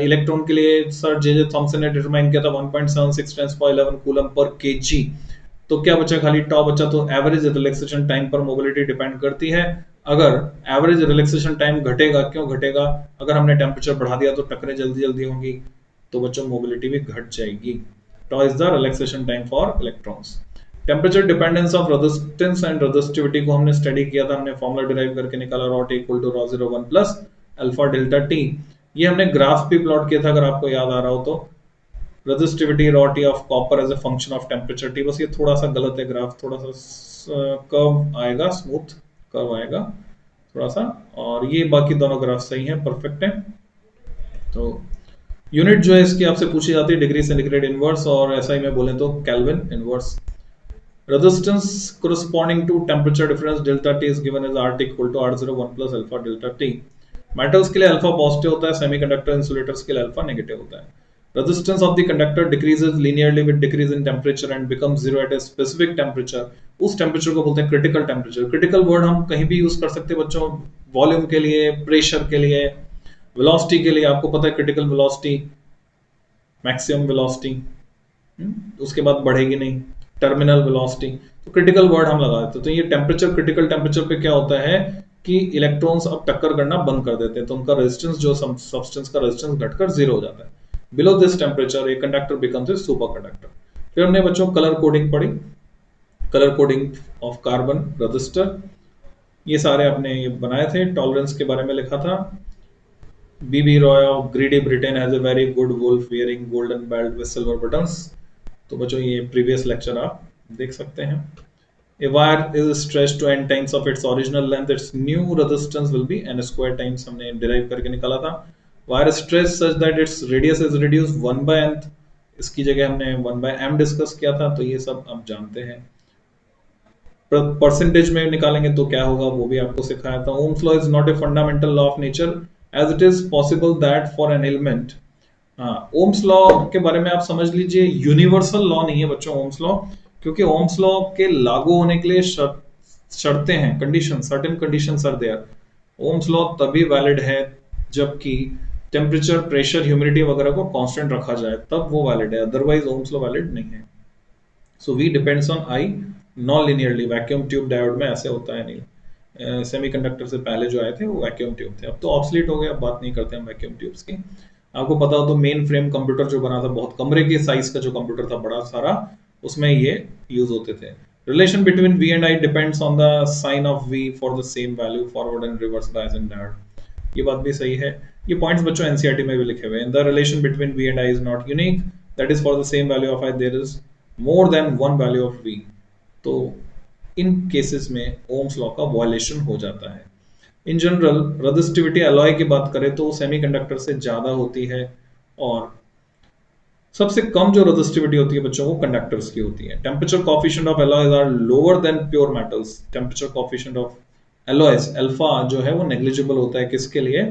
इलेक्ट्रॉन के लिए सर जे जे थॉमसन ने डिटरमाइन किया था 1.76 10⁻11 कूलम पर केजी। तो क्या बचा, खाली टॉ बचा, तो एवरेज रिलैक्सेशन टाइम पर मोबिलिटी डिपेंड करती है। अगर एवरेज रिलैक्सेशन टाइम घटेगा, क्यों घटेगा, अगर हमने टेम्परेचर बढ़ा दिया तो टक्करें जल्दी जल्दी होंगी, तो बच्चों मोबिलिटी भी घट जाएगी। टॉ is the relaxation time for electrons. Temperature dependence of resistance and resistivity को हमने स्टडी किया था, हमने फॉर्मूला डिराइव करके निकाला, ρ T equal to ρ01 plus alpha delta T। ये हमने ग्राफ भी प्लॉट किया था, अगर आपको याद आ रहा हो तो। Resistivity rho T of copper as a function of temperature T. बस ये थोड़ा सा गलत है ग्राफ, थोड़ा सा कर्व आएगा, स्मूथ कर्व आएगा थोड़ा सा, और ये बाकी दोनों ग्राफ सही हैं, परफेक्ट है। तो यूनिट जो है इसकी आपसे पूछी जाती है डिग्री सेंटीग्रेड इनवर्स, और ऐसा ही मैं बोले तो kelvin inverse. Resistance corresponding to temperature difference delta T is given as RT equal to R01 plus alpha delta T। Metals के लिए अल्फा पॉजिटिव होता है, सेमीकंडक्टर इंसुलेटर्स के लिए अल्फा नेगेटिव होता है। Resistance of the conductor decreases linearly with decrease in temperature and becomes zero at a specific temperature. उस temperature को बोलते हैं क्रिटिकल टेम्परेचर। क्रिटिकल वर्ड हम कहीं भी यूज कर सकते हैं बच्चों, वॉल्यूम के लिए, प्रेशर के लिए, वेलोसिटी के लिए। आपको पता है क्रिटिकल वेलोसिटी, मैक्सिमम वेलोसिटी, उसके बाद बढ़ेगी नहीं, टर्मिनल वेलोसिटी। तो क्रिटिकल वर्ड हम लगा देते हैं। तो ये टेम्परेचर, क्रिटिकल टेम्परेचर पे क्या होता है कि इलेक्ट्रॉन्स अब टक्कर करना बंद कर देते हैं, तो उनका रेजिस्टेंस, जो सब्सटेंस का रेजिस्टेंस घटकर जीरो हो जाता है। Below this temperature a conductor becomes a super conductor. फिर हमने बच्चों कलर कोडिंग पढ़ी, colour coding of carbon register, ये सारे आपने ये बनाए थे। टॉलरेंस के बारे में लिखा था। BB Roy of greedy Britain has a very good wolf wearing golden belt with silver buttons. तो बच्चों ये प्रीवियस लेक्चर आप देख सकते हैं। A wire is stretched to n times of its original length, its new resistance will be n square times, हमने derive करके निकाला था। Wire stretched such that its radius is reduced 1 by nth, इसकी जगह हमने 1 by m डिस्कस किया था, तो ये सब आप जानते हैं। परसेंटेज में निकालेंगे तो क्या होगा वो भी आपको सिखाया था। Ohm's law is not a fundamental law of nature as it is possible that for an element, हाँ ओम्स लॉ के बारे में आप समझ लीजिए, यूनिवर्सल लॉ नहीं है बच्चों ओम्स लॉ, क्योंकि ओम्स लॉ के लागू होने के लिए शर्तें हैं, condition, certain conditions are there. Ohm's law तभी वैलिड है जबकि टेम्परेचर, प्रेशर, ह्यूमिडिटी वगैरह को कांस्टेंट रखा जाए, तब वो वैलिड है, अदरवाइज ओम्स लॉ वैलिड नहीं है। So V depends on I non linearly. Vacuum tube diode में ऐसे होता है नहीं। सेमीकंडक्टर से पहले जो आए थे वो वैक्यूम ट्यूब थे, अब तो ऑब्सोलीट हो गए, अब बात नहीं करते हम वैक्यूम ट्यूब्स की। आपको पता हो तो मेन फ्रेम कंप्यूटर जो बना था, बहुत कमरे के साइज का जो कंप्यूटर था बड़ा सारा, उसमें ये यूज होते थे। Relation between V and I depends on the sign of V for the same value forward and reverse bias in diode. ये बात भी सही है। ये पॉइंट्स बच्चों एनसीईआरटी में भी लिखे हुए हैं। The relation between V and I is not unique, that is for the same value of I there is more than one value of V। तो इन केसेस में ओम्स लॉ का वायलेशन हो जाता है। इन जनरल रेजिस्टिविटी अलॉय की बात करें तो सेमीकंडक्टर से ज्यादा होती है, और सबसे कम जो रेजिस्टिविटी होती है बच्चों वो कंडक्टर्स की होती है। Temperature coefficient of alloys are lower than pure metals. Temperature coefficient of alloys, alpha जो है वो नेग्लिजिबल होता है, किसके लिए?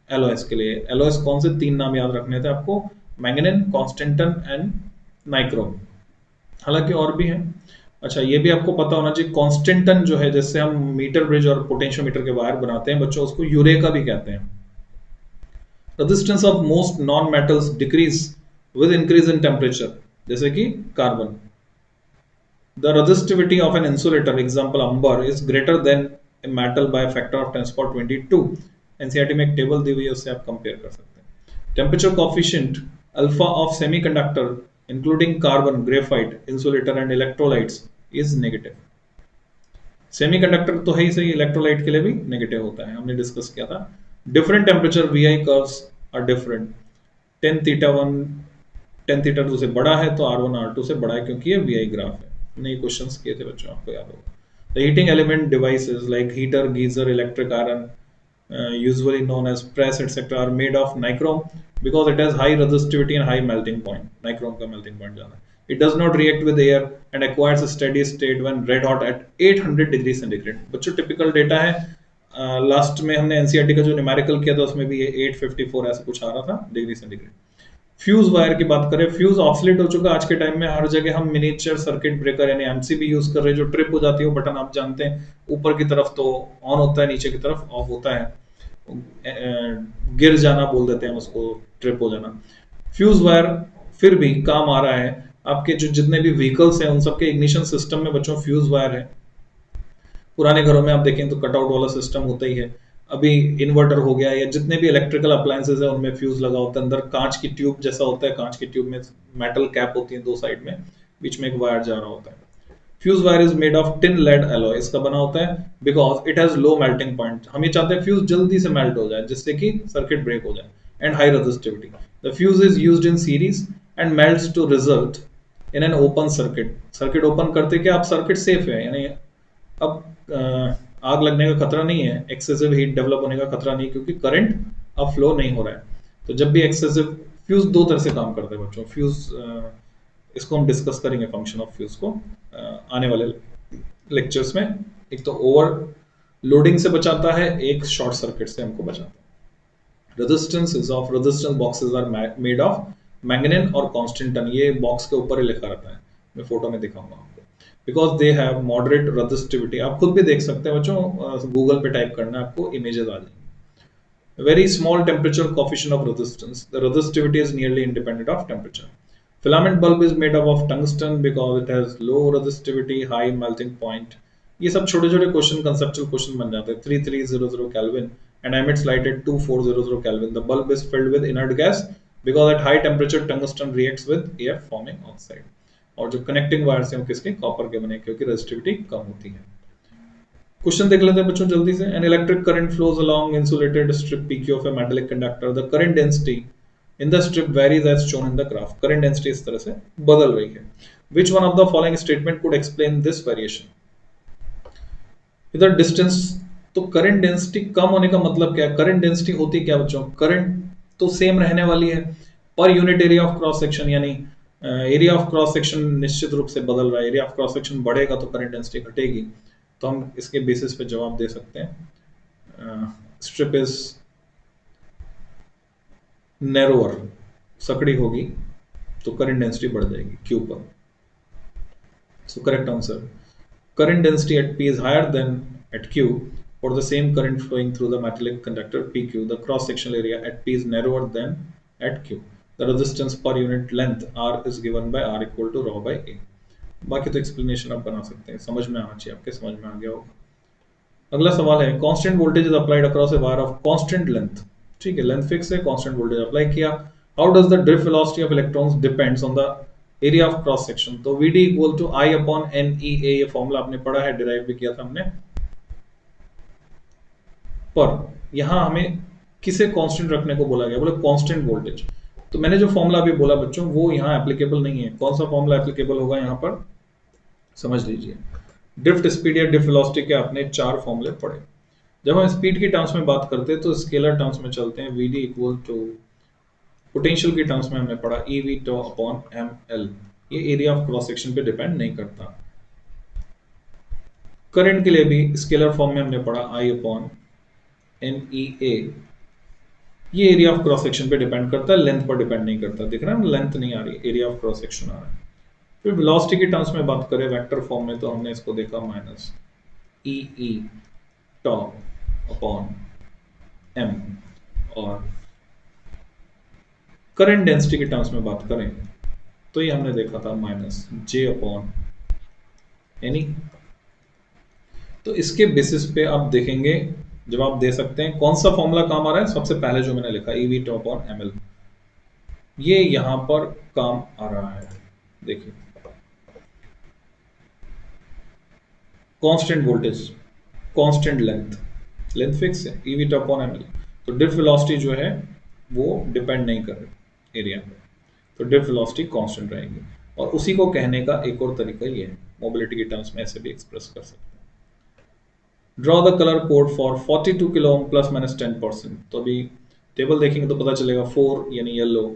एलॉयज के लिए। एलॉयज कौन से? तीन नाम याद रखने थे आपको, मैंगनीज, कांस्टेंटन एंड नाइक्रोम। हालांकि और भी हैं। अच्छा ये भी आपको पता होना चाहिए, कांस्टेंटन जो है, जैसे हम मीटर ब्रिज और पोटेंशियोमीटर के वायर बनाते हैं बच्चों, उसको यूरेका भी कहते हैं। Resistance of most non metals decrease with increase in temperature, जैसे कि carbon. The resistivity of an insulator, example amber, is greater than a metal by factor of 10^22। NCERT में एक टेबल दी हुई है, उससे आप कंपेयर कर सकते हैं। Temperature coefficient alpha of semiconductor including carbon, graphite, insulator and electrolytes is negative. Semiconductor तो है ही सही, इलेक्ट्रोलाइट के लिए भी नेगेटिव होता है, हमने डिस्कस किया था। Different temperature VI curves are different. tan theta 2 से बड़ा है तो R1 R2 से बड़ा है, क्योंकि ये VI ग्राफ है। हमने ये क्वेश्चंस किए थे बच्चों, आपको याद होगा। The heating element devices like heater, geyser, electric iron, usually known as press etc. are made of nichrome because it has high resistivity and high melting point. Nichrome का melting point ज़्यादा है। It does not react with air and acquires a steady state when red hot at 800 degree centigrade. बच्चों typical data है, last में हमने NCERT का जो numerical किया था उसमें भी ये 854 ऐसे कुछ आ रहा था डिग्री सेंटीग्रेड। फ्यूज वायर की बात करें, फ्यूज ऑब्सोलीट हो चुका आज के टाइम में। हर जगह हम मिनिएचर सर्किट ब्रेकर यानी एमसीबी यूज कर रहे हैं, जो ट्रिप हो जाती है। वो बटन आप जानते हैं, ऊपर की तरफ तो ऑन होता है, नीचे की तरफ ऑफ होता है। गिर जाना बोल देते हैं उसको, ट्रिप हो जाना। फ्यूज वायर फिर भी काम आ रहा है। आपके जो जितने भी व्हीकल्स हैं उन सबके इग्निशन सिस्टम में बच्चों फ्यूज वायर है। पुराने घरों में आप देखें तो कटआउट वाला सिस्टम होता ही है। अभी इन्वर्टर हो गया या जितने भी इलेक्ट्रिकल अप्लायंसेज है उनमें फ्यूज लगा होता है। अंदर कांच की ट्यूब जैसा होता है, कांच की ट्यूब में मेटल कैप होती है दो साइड में, बीच में एक वायर जा रहा होता है। Fuse wire is made of tin lead alloy, इसका बना होता है because it has low melting point. हम ये चाहते हैं फ्यूज जल्दी से मेल्ट हो जाए जिससे कि सर्किट ब्रेक हो जाए, and high resistivity. The fuse is used in series and melts to result in an open circuit. Circuit open करते क्या, आप सर्किट सेफ है, यानी अब आग लगने का खतरा नहीं है, एक्सेसिव हीट डेवलप होने का खतरा नहीं, क्योंकि करंट अब फ्लो नहीं हो रहा है। तो जब भी एक्सेसिव, फ्यूज दो तरह से काम करते हैं बच्चों, फ्यूज इसको हम डिस्कस करेंगे फंक्शन ऑफ फ्यूज को आने वाले लेक्चर्स में। एक तो ओवर लोडिंग से बचाता है, एक शॉर्ट सर्किट से हमको बचाता है। Resistance of resistance boxes are made of manganin और कांस्टेंटन, ये बॉक्स के ऊपर ही लिखा रहता है, मैं फोटो में दिखाऊंगा आपको। Because they have moderate resistivity, आप खुद भी देख सकते हैं बच्चों, गूगल पे टाइप करना है, आपको इमेजेस आ जाएंगी। Very small temperature coefficient of resistance. The resistivity is nearly independent of temperature. Filament bulb is made up of tungsten because it has low resistivity, high melting point. ये सब छोटे छोटे question, conceptual question बन जाते हैं। 3300 Kelvin and emits light at 2400 Kelvin. The bulb is filled with inert gas because at high temperature tungsten reacts with air forming oxide. और जो connecting wires हैं वो किसके, कॉपर के बने, क्योंकि रेजिस्टिविटी कम होती है। क्वेश्चन देख लेते हैं बच्चों जल्दी से। An electric current flows along insulated strip PQ of a metallic conductor. The current density in the strip varies as shown in the graph. Current density इस तरह से बदल रही है। Which one of the following statement could explain this variation. इधर distance, तो current density कम होने का मतलब क्या है, करंट डेंसिटी होती क्या बच्चों, करंट तो सेम रहने वाली है, per unit area of cross section, यानी एरिया ऑफ क्रॉस सेक्शन निश्चित रूप से बदल रहा है। एरिया ऑफ क्रॉस सेक्शन बढ़ेगा तो करंट डेंसिटी घटेगी। तो हम इसके बेसिस पे जवाब दे सकते हैं, स्ट्रिप इज नैरोअर, सकड़ी होगी तो करंट डेंसिटी बढ़ जाएगी क्यू पर। So correct answer, current density at P is higher than at Q for the same current flowing through the metallic conductor PQ. The cross sectional area at P is narrower than at Q. The resistance per unit length R is given by R equal to rho by A. बाकी तो explanation आप बना सकते हैं, समझ में आना चाहिए, आपके समझ में आ गया होगा। अगला सवाल है, constant voltage is applied across a wire of constant length. ठीक है, लेंथ फिक्स है, कांस्टेंट वोल्टेज अप्लाई किया। How does the drift velocity of electrons depends on the area of cross section. तो VD equal to I upon NEA, ये formula आपने पढ़ा है, derive भी किया था हमने। पर यहां हमें किसे कांस्टेंट रखने को बोला गया, बोले कांस्टेंट वोल्टेज। तो मैंने जो फॉर्मूला अभी बोला बच्चों, वो यहाँ एप्लीकेबल नहीं है। कौन सा फॉर्मूला एप्लीकेबल होगा यहाँ पर, समझ लीजिए। ड्रिफ्ट स्पीड या ड्रिफ्ट वेलोसिटी के आपने 4 फॉर्मूले पढ़े। जब हम स्पीड की टर्म्स में बात करते हैं तो स्केलर टर्म्स में चलते हैं। VD इक्वल टू, पोटेंशियल की टर्म्स में हमने पढ़ा EV टो अपॉन ML, ये एरिया ऑफ क्रॉस सेक्शन पे डिपेंड नहीं करता। करंट के लिए भी स्केलर फॉर्म में हमने पढ़ा I अपॉन NEA, ये एरिया ऑफ क्रॉस सेक्शन पे डिपेंड करता है, लेंथ पर डिपेंड नहीं करता। दिख रहा है, लेंथ नहीं आ रही, एरिया ऑफ क्रॉस सेक्शन आ रहा है। फिर वेलोसिटी की टर्म्स में बात करें वेक्टर फॉर्म में, तो हमने इसको देखा माइनस EE टॉ अपॉन M। और करंट डेंसिटी की टर्म्स में बात करें तो ये हमने देखा था माइनस J अपॉन NE। तो इसके बेसिस पे आप देखेंगे, जब आप दे सकते हैं कौन सा फॉर्मूला काम आ रहा है। सबसे पहले जो मैंने लिखा EV टॉ अपॉन ML, ये यहां पर काम आ रहा है। देखिए, constant voltage, constant length, length fix है, EV टॉ अपॉन ML। तो ड्रिफ्ट वेलोसिटी जो है वो डिपेंड नहीं कर रही एरिया पे, तो ड्रिफ्ट वेलोसिटी कांस्टेंट रहेगी। और उसी को कहने का एक और तरीका ये है, मोबिलिटी की टर्म्स में ऐसे भी एक्सप्रेस कर सकते हैं। Draw the colour code for 42 kilo ohm plus minus 10%। तो अभी टेबल देखेंगे तो पता चलेगा 4 यानी येलो,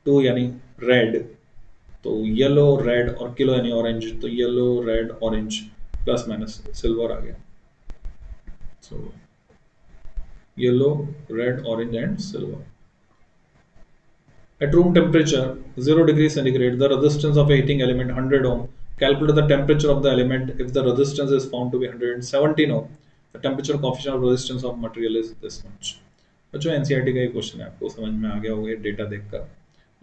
2 यानी रेड, तो येलो रेड, और किलो यानी ऑरेंज, तो yellow red orange plus minus silver आ गया। So yellow red orange and silver. At room temperature 0 degrees centigrade, the resistance of a heating element 100 ohm. Calculate the temperature of the element if the resistance is found to be 117 ohm. The temperature coefficient of resistance of material is this much. बच्चों NCERT का ये question है, आपको समझ में आ गया होगा data देखकर,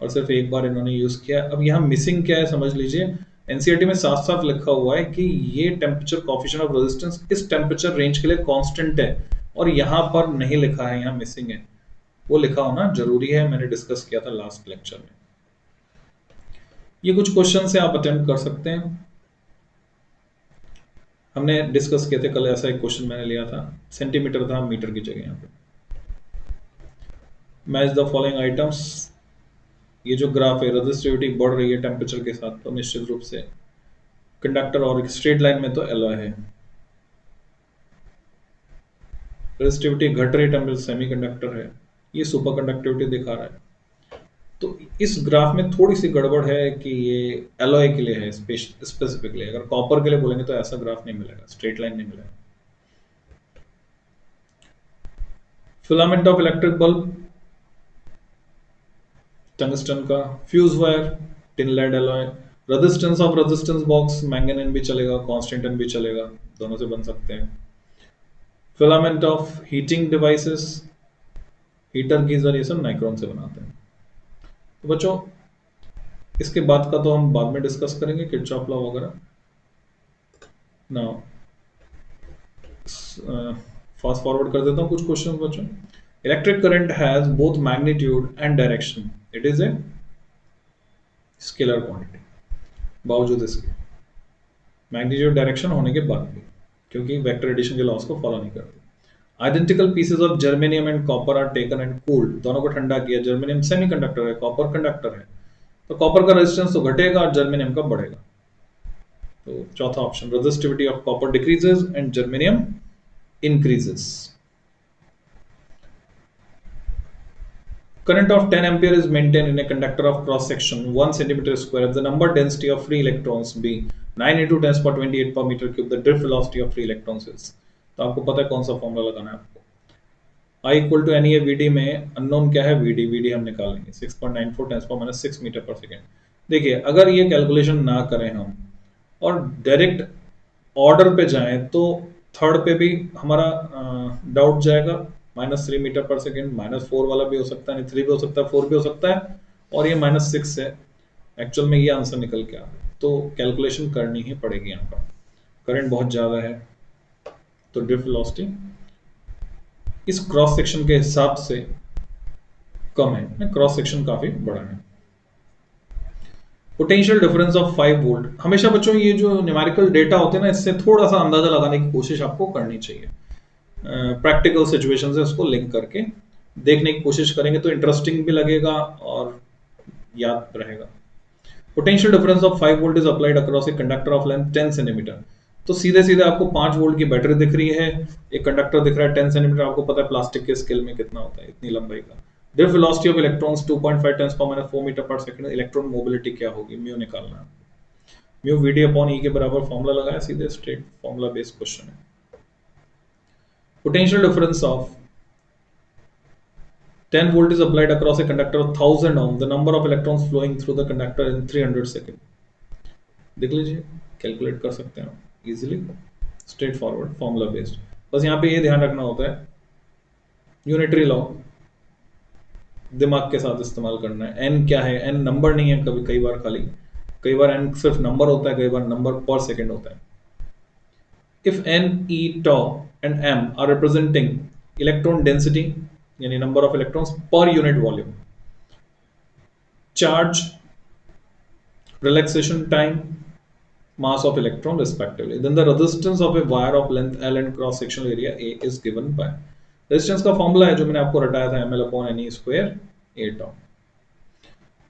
और सिर्फ एक बार इन्होंने यूज किया। अब यहाँ मिसिंग क्या है समझ लीजिए, NCERT में साफ साफ लिखा हुआ है कि ये टेम्परेचर कोएफिशिएंट ऑफ रेजिस्टेंस इस टेम्परेचर रेंज के लिए कांस्टेंट है, और यहाँ पर नहीं लिखा है, यहाँ मिसिंग है। वो लिखा होना जरूरी है, मैंने डिस्कस किया था लास्ट लेक्चर में। ये कुछ क्वेश्चन से आप अटेम्प्ट कर सकते हैं, हमने डिस्कस किए थे कल। ऐसा एक क्वेश्चन मैंने लिया था, सेंटीमीटर था, मीटर की जगह यहाँ पे। मैच द फॉलोइंग आइटम्स, ये जो ग्राफ है रेजिस्टिविटी बढ़ रही है टेम्परेचर के साथ, तो निश्चित रूप से कंडक्टर, और स्ट्रेट लाइन में तो एलॉय है। रेजिस्टिविटी घट रही टेम्परेचर, सेमीकंडक्टर है, ये सुपर कंडक्टिविटी दिखा रहा है। तो इस ग्राफ में थोड़ी सी गड़बड़ है कि ये एलॉय के लिए है स्पेसिफिकली। अगर कॉपर के लिए बोलेंगे तो ऐसा ग्राफ नहीं मिलेगा, स्ट्रेट लाइन नहीं मिलेगा। Filament of electric bulb tungsten का, fuse wire tin lead alloy, resistance of resistance box manganese भी चलेगा, कांस्टेंटिन भी चलेगा, दोनों से बन सकते हैं। Filament of heating devices, heater geyser, ये सब नाइक्रोम से बनाते हैं। तो बच्चों इसके बाद का तो हम बाद में डिस्कस करेंगे, किरचॉफ लॉ वगैरह। नाउ फास्ट फॉरवर्ड कर देता हूँ कुछ क्वेश्चन बच्चों। Electric current has both magnitude and direction, it is a scalar quantity. बावजूद इसके मैग्नीट्यूड डायरेक्शन होने के बाद भी, क्योंकि वेक्टर एडिशन के लॉस को फॉलो नहीं करती। Identical pieces of germanium and copper are taken and cooled, दोनों को ठंडा किया। जर्मेनियम सेमीकंडक्टर है, कॉपर कंडक्टर है, तो कॉपर का रेजिस्टेंस तो घटेगा और जर्मेनियम का बढ़ेगा। तो चौथा option, resistivity of copper decreases and germanium increases. Current of 10 ampere is maintained in a conductor of cross section 1 centimeter square if the number density of free electrons be 9 into 10 per 28 per meter cube, the drift velocity of free electrons is। तो आपको पता है कौन सा formula लगाना है आपको। I equal to NE VD में अननोन क्या है, VD हम निकालेंगे 6.94 10 पर -6 मीटर पर सेकेंड। देखिए अगर ये कैलकुलेशन ना करें हम और डायरेक्ट ऑर्डर पे जाएं तो थर्ड पे भी हमारा डाउट जाएगा, -3 मीटर पर सेकेंड, -4 वाला भी हो सकता है, 3 भी हो सकता है, 4 भी हो सकता है, और ये -6 है। एक्चुअल में ये आंसर निकल के आ रहा है, तो कैलकुलेशन करनी ही पड़ेगी यहाँ पर। करंट बहुत ज़्यादा है तो ड्रिफ्ट वेलोसिटी इस क्रॉस सेक्शन के हिसाब से कम है, क्रॉस सेक्शन काफ़ी बड़ा है। पोटेंशियल डिफरेंस ऑफ 5 वोल्ट, हमेशा बच्चों ये जो न्यूमेरिकल डेटा होते हैं ना, इससे थोड़ा सा अंदाजा लगाने की कोशिश आपको करनी चाहिए। प्रैक्टिकल सिचुएशन से उसको लिंक करके देखने की कोशिश करेंगे तो इंटरेस्टिंग भी लगेगा और याद रहेगा। Potential difference of 5 volt is applied across a conductor of length 10 centimetre. तो सीधे सीधे आपको 5 वोल्ट की बैटरी दिख रही है, एक कंडक्टर दिख रहा है 10 सेंटीमीटर, आपको पता है प्लास्टिक के स्केल में कितना होता है, इतनी लंबाई का। ड्रिफ्ट वेलोसिटी ऑफ इलेक्ट्रॉन्स 2.5 10 पर -4 मीटर पर सेकंड। इलेक्ट्रॉन मोबिलिटी क्या होगी, म्यू निकालना है। म्यू वीडी अपॉन ई के बराबर फॉर्मूला लगाया, सीधे स्ट्रेट फॉर्मूला बेस्ड क्वेश्चन है। Potential difference of 10 volt is applied across a conductor of 1000 ohm, the number of electrons flowing through the conductor in 300 second। देख लीजिए, कैलकुलेट कर सकते हैं आप easily, straight forward formula based. बस यहाँ पे ये ध्यान रखना होता है, यूनिटरी लॉ दिमाग के साथ इस्तेमाल करना है। एन क्या है, एन नंबर नहीं है, कभी कई बार खाली, कई बार एन सिर्फ नंबर होता है, कई बार नंबर पर सेकेंड होता है। If n e tau and m are representing electron density यानी number of electrons per unit volume, charge, relaxation time, mass of electron respectively, then the resistance of a wire of length L and cross sectional area A is given by। Resistance का formula है जो मैंने आपको रटाया था, ml upon ne square a tau।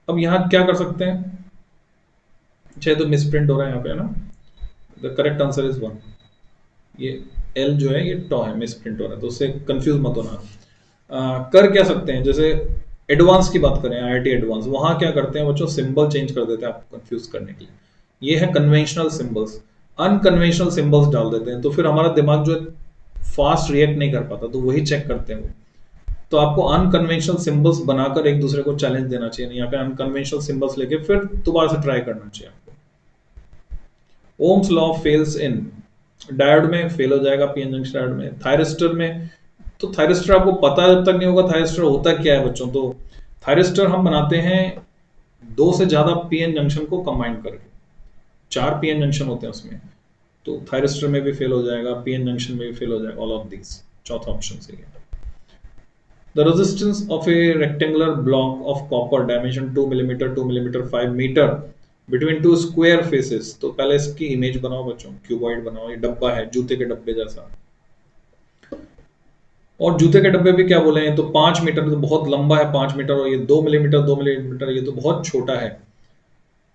अब यहाँ क्या कर सकते हैं, चाहे तो मिसप्रिंट हो रहा है यहाँ पे, है ना, द करेक्ट आंसर इज 1। ये L जो है ये टॉ है, मिसप्रिंट हो रहा है, तो उससे कंफ्यूज मत होना। कर क्या सकते हैं, जैसे एडवांस की बात करें, IIT एडवांस, वहां क्या करते हैं बच्चों, सिंबल चेंज कर देते हैं आपको कंफ्यूज करने के लिए। ये है कन्वेंशनल सिंबल्स, अनकन्वेंशनल सिंबल्स डाल देते हैं, तो फिर हमारा दिमाग जो है फास्ट रिएक्ट नहीं कर पाता, तो वही चेक करते हैं वो। तो आपको अनकन्वेंशनल सिंबल्स बनाकर एक दूसरे को चैलेंज देना चाहिए, यहाँ पे अनकन्वेंशनल सिंबल्स लेके फिर दोबारा से ट्राई करना चाहिए आपको। ओम्स लॉ फेल्स इन, डायोड में फेल हो जाएगा, पीएन जंक्शन डायोड में। थायरिस्टर में, तो थायरिस्टर आपको पता जब तक नहीं होगा थायरिस्टर होता क्या है बच्चों, तो थायरिस्टर हम बनाते हैं 2 से ज्यादा पीएन जंक्शन को कंबाइन करके, 4 पीएन जंक्शन होते हैं उसमें, तो थायरिस्टर में भी फेल हो जाएगा, पीएन जंक्शन में भी फेल हो जाएगा, ऑल ऑफ दीज। चौथा ऑप्शन सही है। The resistance of a rectangular block of copper dimension 2 millimetre 2 millimetre 5 metre between 2 square faces. तो पहले इसकी इमेज बनाओ बच्चों, क्यूबॉइड बनाओ, ये डब्बा है जूते के डब्बे जैसा। और जूते के डब्बे भी क्या बोले हैं, तो 5 मीटर तो बहुत लंबा है, 5 मीटर, और ये 2 मिलीमीटर, 2 मिलीमीटर ये तो बहुत छोटा है।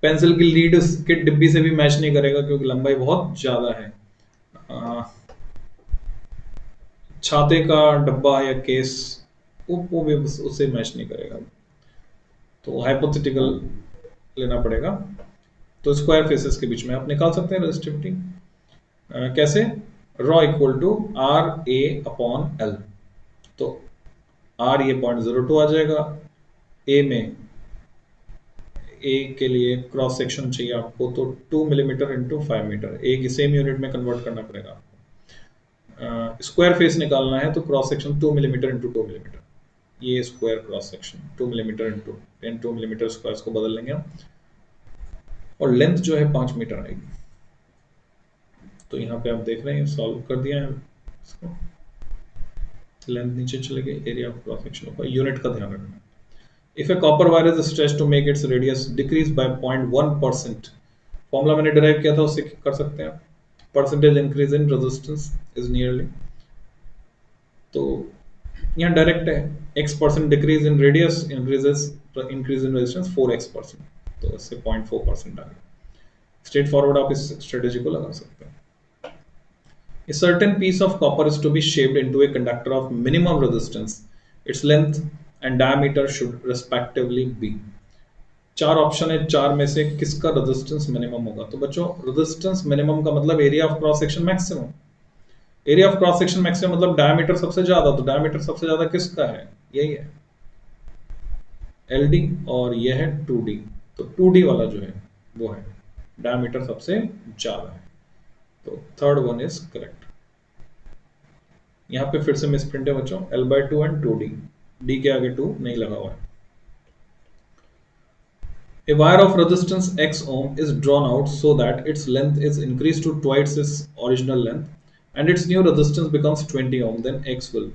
पेंसिल की लीड के डिब्बी से भी मैच नहीं करेगा क्योंकि लंबाई बहुत ज्यादा है। आ, छाते का डब्बा या केस, वो भी उससे मैच नहीं करेगा। तो हाइपोथेटिकल लेना पड़ेगा। तो स्क्वायर फेसेस के बीच में आप निकाल सकते हैं रेजिस्टिविटी। कैसे? Rho equal to R A upon L. तो आर ये 0.02 आ जाएगा। ए में, ए के लिए क्रॉस सेक्शन चाहिए आपको, तो 2 मिलीमीटर इंटू 5 मीटर, ए की सेम यूनिट में कन्वर्ट करना पड़ेगा। स्क्वायर फेस निकालना है तो cross section 2 millimetre into 2 millimetre, ये square cross section 2 millimetre into 2 millimetre square को बदल लेंगे हम, और लेंथ जो है 5 मीटर आएगी। तो यहाँ पे आप देख रहे हैं सॉल्व कर दिया है इसको। लेंथ नीचे चले गई, एरिया ऑफ क्रॉस सेक्शन होगा, यूनिट का ध्यान रखना। If a copper wire is stretched to make its radius decrease by 0.1%, formula मैंने डिराइव किया था, उससे कर सकते हैं। Percentage increase in resistance is nearly, तो यहाँ डायरेक्ट है, x% decrease in radius increase in resistance 4x%, तो इससे 0.4% आ गया। स्ट्रेट फॉरवर्ड आप इस स्ट्रेटेजी को लगा सकते हैं। A certain piece of copper is to be shaped into a conductor of minimum resistance. Its length and diameter should respectively be. चार ऑप्शन है, चार में से किसका रेजिस्टेंस मिनिमम होगा? तो बच्चों रेजिस्टेंस मिनिमम का मतलब area of cross section maximum. Area of cross section maximum मतलब डायमीटर सबसे ज्यादा, तो डायमीटर सबसे ज्यादा किसका है? यही है LD, और यह है 2D। तो 2D वाला जो है वो है डायमीटर सबसे ज्यादा है, तो थर्ड वन इज करेक्ट। यहाँ पे फिर से मिस प्रिंट है बच्चों, L/2 एंड 2D, D के आगे 2 नहीं लगा हुआ है। A wire of resistance X ohm is drawn out so that its length is increased to twice its original length and its new resistance becomes 20 ohm, then X will,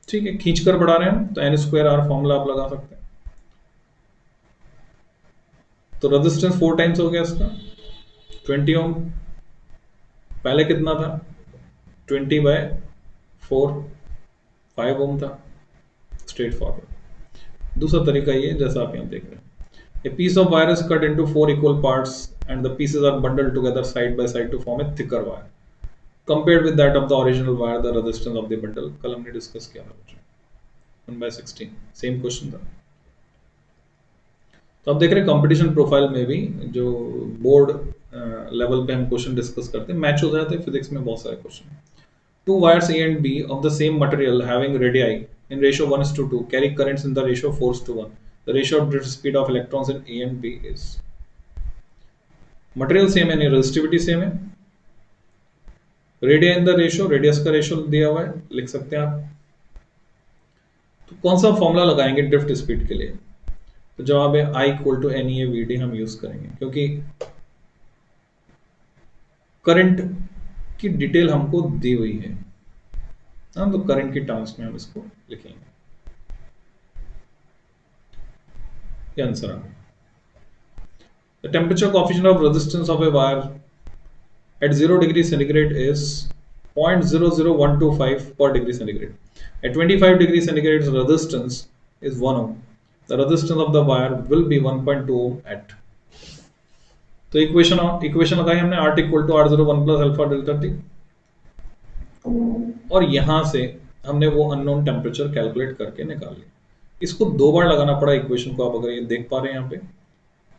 ठीक है, खींचकर बढ़ा रहे हैं तो n² R फॉर्मूला आप लगा सकते हैं। तो रेजिस्टेंस 4 टाइम्स हो गया इसका, 20 ओम। पहले कितना था? 20/4, 5 ओम था। Straight forward. दूसरा तरीका ये, जैसा आप यहाँ देख रहे हैं, A piece of wire is cut into 4 equal parts and the pieces are bundled together side by side to form a thicker wire. Compared with that of the original wire, the resistance of the bundle, कल हमने discuss किया था बच्चों, 1/16, same question था। तो आप देख रहे हैं कंपटीशन प्रोफाइल में भी जो बोर्ड लेवल पे हम क्वेश्चन डिस्कस करते हैं, मैच हो जाते हैं फिजिक्स में बहुत सारे question. Two wires A and B of the same material having radii in ratio 1:2 carry currents in the ratio 4:1. The ratio of drift speed of electrons in A and B is, material same है, resistivity same है, radii in the ratio, radius का ratio दिया हुआ है, लिख सकते हैं आप। तो कौन सा फॉर्मूला लगाएंगे ड्रिफ्ट स्पीड के लिए? तो जवाब है I इक्वल टू NEA/VD हम यूज करेंगे, क्योंकि करंट की डिटेल हमको दी हुई है, तो करंट की टर्म्स में हम इसको लिखेंगे। ये आंसर है। The temperature coefficient of resistance of a wire at 0 degree centigrade is 0.00125 per degree centigrade. At 25 degree centigrade, resistance is 1 ohm. The resistance of the wire will be 1.2 ohm at. तो equation लगाई हमने, R equal to R01 plus alpha delta T, और यहां से हमने वो unknown temperature calculate करके निकाल लिया। इसको 2 बार लगाना पड़ा इक्वेशन को, आप अगर ये देख पा रहे हैं यहाँ पे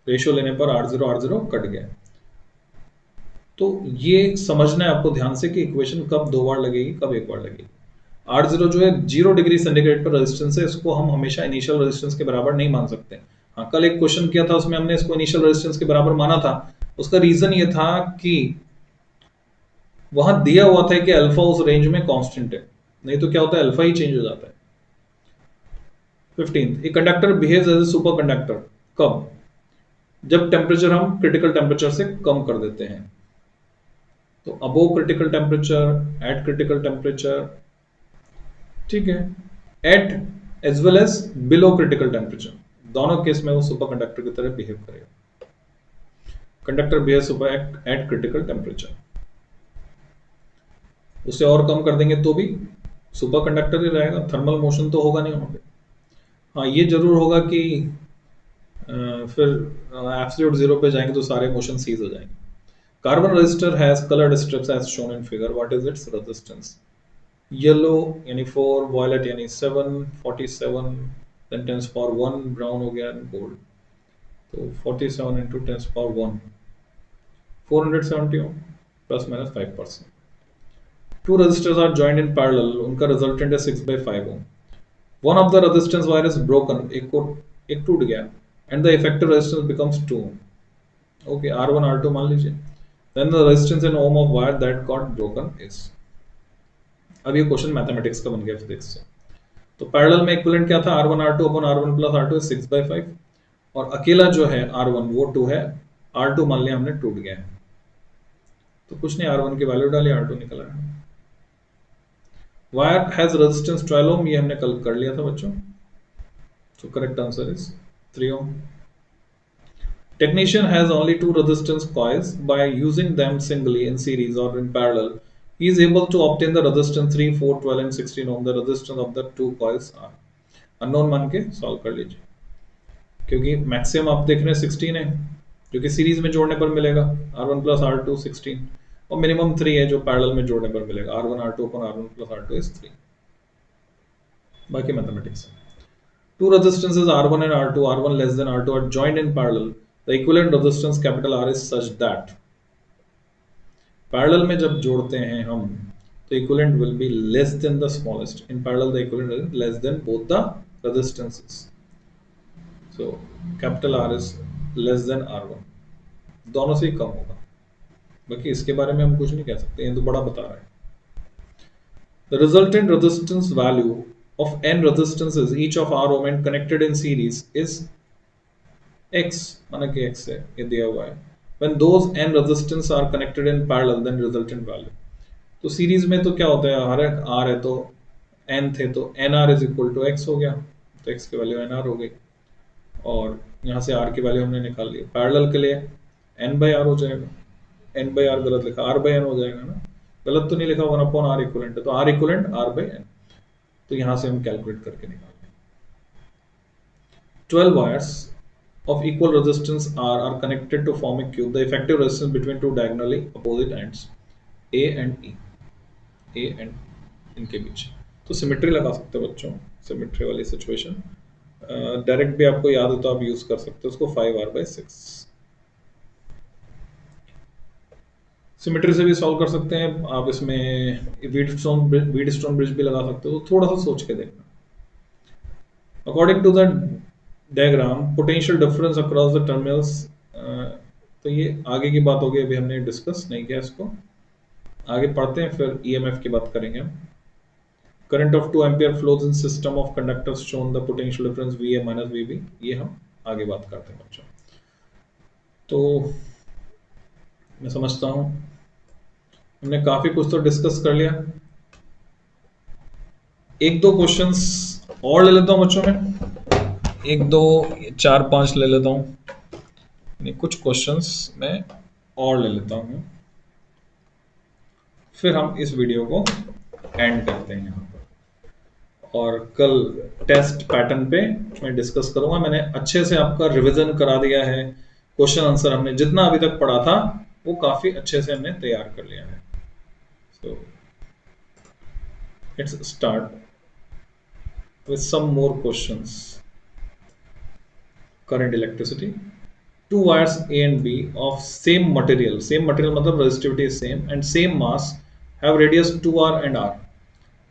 रेशियो लेने पर R0 कट गया। तो ये समझना है आपको ध्यान से कि इक्वेशन कब 2 बार लगेगी, कब 1 बार लगेगी। R0 जो है 0 डिग्री सेंटीग्रेड पर रेजिस्टेंस है, इसको हम हमेशा इनिशियल रेजिस्टेंस के बराबर नहीं मान सकते। हाँ, कल एक क्वेश्चन किया था, उसमें हमने इसको इनिशियल रेजिस्टेंस के बराबर माना था। उसका रीजन ये था कि वहां दिया हुआ था कि अल्फा उस रेंज में कांस्टेंट है, नहीं तो क्या होता है, अल्फा ही चेंज हो जाता है। 15th, a conductor behaves as a super conductor कब? जब टेम्परेचर हम क्रिटिकल टेम्परेचर से कम कर देते हैं। तो above critical temperature, at critical temperature, ठीक है, at as well as below critical temperature, दोनों केस में वो सुपर कंडक्टर की तरह बिहेव करेगा। Conductor behave super at critical temperature, उसे और कम कर देंगे तो भी सुपर कंडक्टर ही रहेगा, थर्मल मोशन तो होगा नहीं वहाँ पे। हाँ ये जरूर होगा कि फिर एब्सोल्यूट जीरो पे जाएंगे तो सारे मोशन सीज हो जाएंगे। Carbon resistor has coloured strips as shown in figure, what is its resistance? Yellow यानी 4, वॉयलेट यानी 7, 47, देन 10 पावर 1 ब्राउन हो गया, गोल्ड। तो 47 into 10 power 1 470 ohm plus minus 5%। Two resistors are joined in parallel, उनका resultant है 6/5 ohm. One of the resistance wire is broken, एक टूट गया, and the effective resistance becomes 2 ohm. Okay, R1 R2 मान लीजिए, then the resistance in ohm of wire that got broken is. अब ये question mathematics का बन गया फिजिक्स से। तो पैरेलल में इक्विवेलेंट क्या था, R1 R2 अपन R1 प्लस R2 6/5, और अकेला जो है R1 वो 2 है, R2 मान लिया हमने टूट गया है, तो कुछ नहीं, R1 की वैल्यू डाली, R2 निकल आया। वायर हैज रेजिस्टेंस 12 ओम, ये हमने कल कर लिया था बच्चों, तो correct answer is 3 ohm. Technician has only two resistance coils. By using them singly in series or in parallel, he is able to obtain the resistance 3, 4, 12 and 16 ohm. The resistance of the two coils are unknown मान के solve कर लीजिए, क्योंकि maximum आप देख रहे हैं 16 है जो कि सीरीज में जोड़ने पर मिलेगा, R1 प्लस R2 16, और मिनिमम 3 है जो पैरेलल में जोड़ने पर मिलेगा, R1 R2 upon R1 plus R2 is 3। बाकी mathematics. Two resistances R1 and R2, R1 less than R2 are joined in parallel. The equivalent resistance capital R is such that, parallel में जब जोड़ते हैं हम तो equivalent will be less than the smallest. In parallel the equivalent is less than both the resistances. So capital R is less than R1, दोनों से ही कम होगा। बाकी इसके बारे में हम कुछ नहीं कह सकते, ये तो बड़ा बता रहा है। The resultant resistance value of n resistances each of R ohm and connected in series is x, माना कि x है, ये दिया हुआ है। When those n resistance are connected in parallel, then resultant value। तो सीरीज में तो क्या होता है, हर एक R है तो n थे तो nr is equal to x हो गया, तो x की वैल्यू nr हो गई, और यहाँ से r की वैल्यू हमने निकाल ली। पैरेलल के लिए n by r हो जाएगा, n by r गलत लिखा, r by n हो जाएगा ना, गलत तो नहीं लिखा, 1/r इक्वलेंट है, तो r equivalent r by n, तो यहाँ से हम कैलकुलेट करके निकाल लें। 12 wires of equal resistance R are connected to form a cube. The effective resistance between two diagonally opposite ends A and E, A and इनके बीच, तो सिमेट्री लगा सकते हो बच्चों, सिमेट्री वाली सिचुएशन डायरेक्ट भी आपको याद हो तो आप यूज कर सकते हो उसको, 5r/6। सिमेट्री से भी सॉल्व कर सकते हैं आप, इसमें वीटस्टोन ब्रिज भी लगा सकते हो, थोड़ा सा सोच के देखना। According to the diagram potential difference across the terminals, तो ये आगे की बात होगी, अभी हमने डिस्कस नहीं किया इसको, आगे पढ़ते हैं फिर ईएमएफ की बात करेंगे हम। Current of 2 ampere flows in system of conductors shown the potential difference VA minus VB, ये हम आगे बात करते हैं बच्चों। तो मैं समझता हूँ हमने काफी कुछ तो डिस्कस कर लिया, एक दो क्वेश्चंस और ले लेता हूँ बच्चों में, 1 2 4 5 ले लेता हूँ, कुछ क्वेश्चंस मैं और ले लेता हूँ, फिर हम इस वीडियो को एंड करते हैं यहाँ पर। और कल टेस्ट पैटर्न पे मैं डिस्कस करूंगा, मैंने अच्छे से आपका रिवीजन करा दिया है, क्वेश्चन आंसर हमने जितना अभी तक पढ़ा था वो काफी अच्छे से हमने तैयार कर लिया है। So let's start with some more questions. Current electricity, two wires A and B of same material मतलब resistivity is same and same mass have radius 2r and r.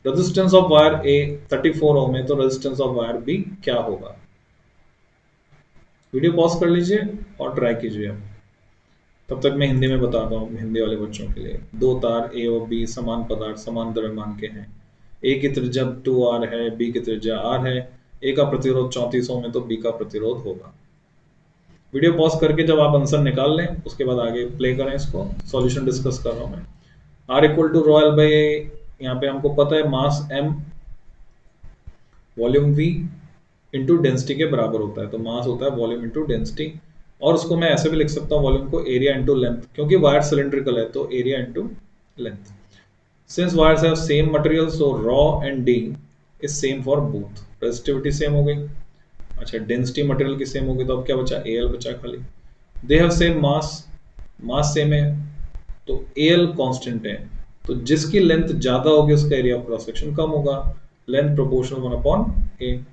Resistance of wire A 34 ohm है, तो resistance of wire B क्या होगा? Video pause कर लीजिए और try कीजिए आप, तब तक मैं हिंदी में बताता हूँ हिंदी वाले बच्चों के लिए। दो तार A और B समान पदार्थ समान द्रव्यमान के हैं, A की त्रिज्या 2r है, B की त्रिज्या r है, A का प्रतिरोध 34 ओम है तो B का प्रतिरोध होगा। वीडियो पॉज करके जब आप आंसर निकाल लें उसके बाद आगे प्ले करें इसको, सॉल्यूशन डिस्कस कर रहा हूँ मैं। R equal to ρ L by A, यहाँ पे हमको पता है mass m volume V into density के बराबर होता है, तो मास होता है वॉल्यूम इंटू डेंसिटी, और उसको मैं ऐसे भी लिख सकता हूँ वॉल्यूम को एरिया इंटू लेंथ, क्योंकि वायर सिलेंड्रिकल है तो area into length. Since wires have same material, so raw and D is same for both. Resistivity same हो गई. अच्छा, डेंसिटी मटेरियल की सेम होगी तो अब क्या बचा, एल बचा खाली. They have same mass, mass same है तो एल कांस्टेंट है, तो जिसकी लेंथ ज्यादा होगी उसका एरिया ऑफ क्रॉस सेक्शन कम होगा. लेंथ प्रोपोर्शनल 1 अपॉन ए.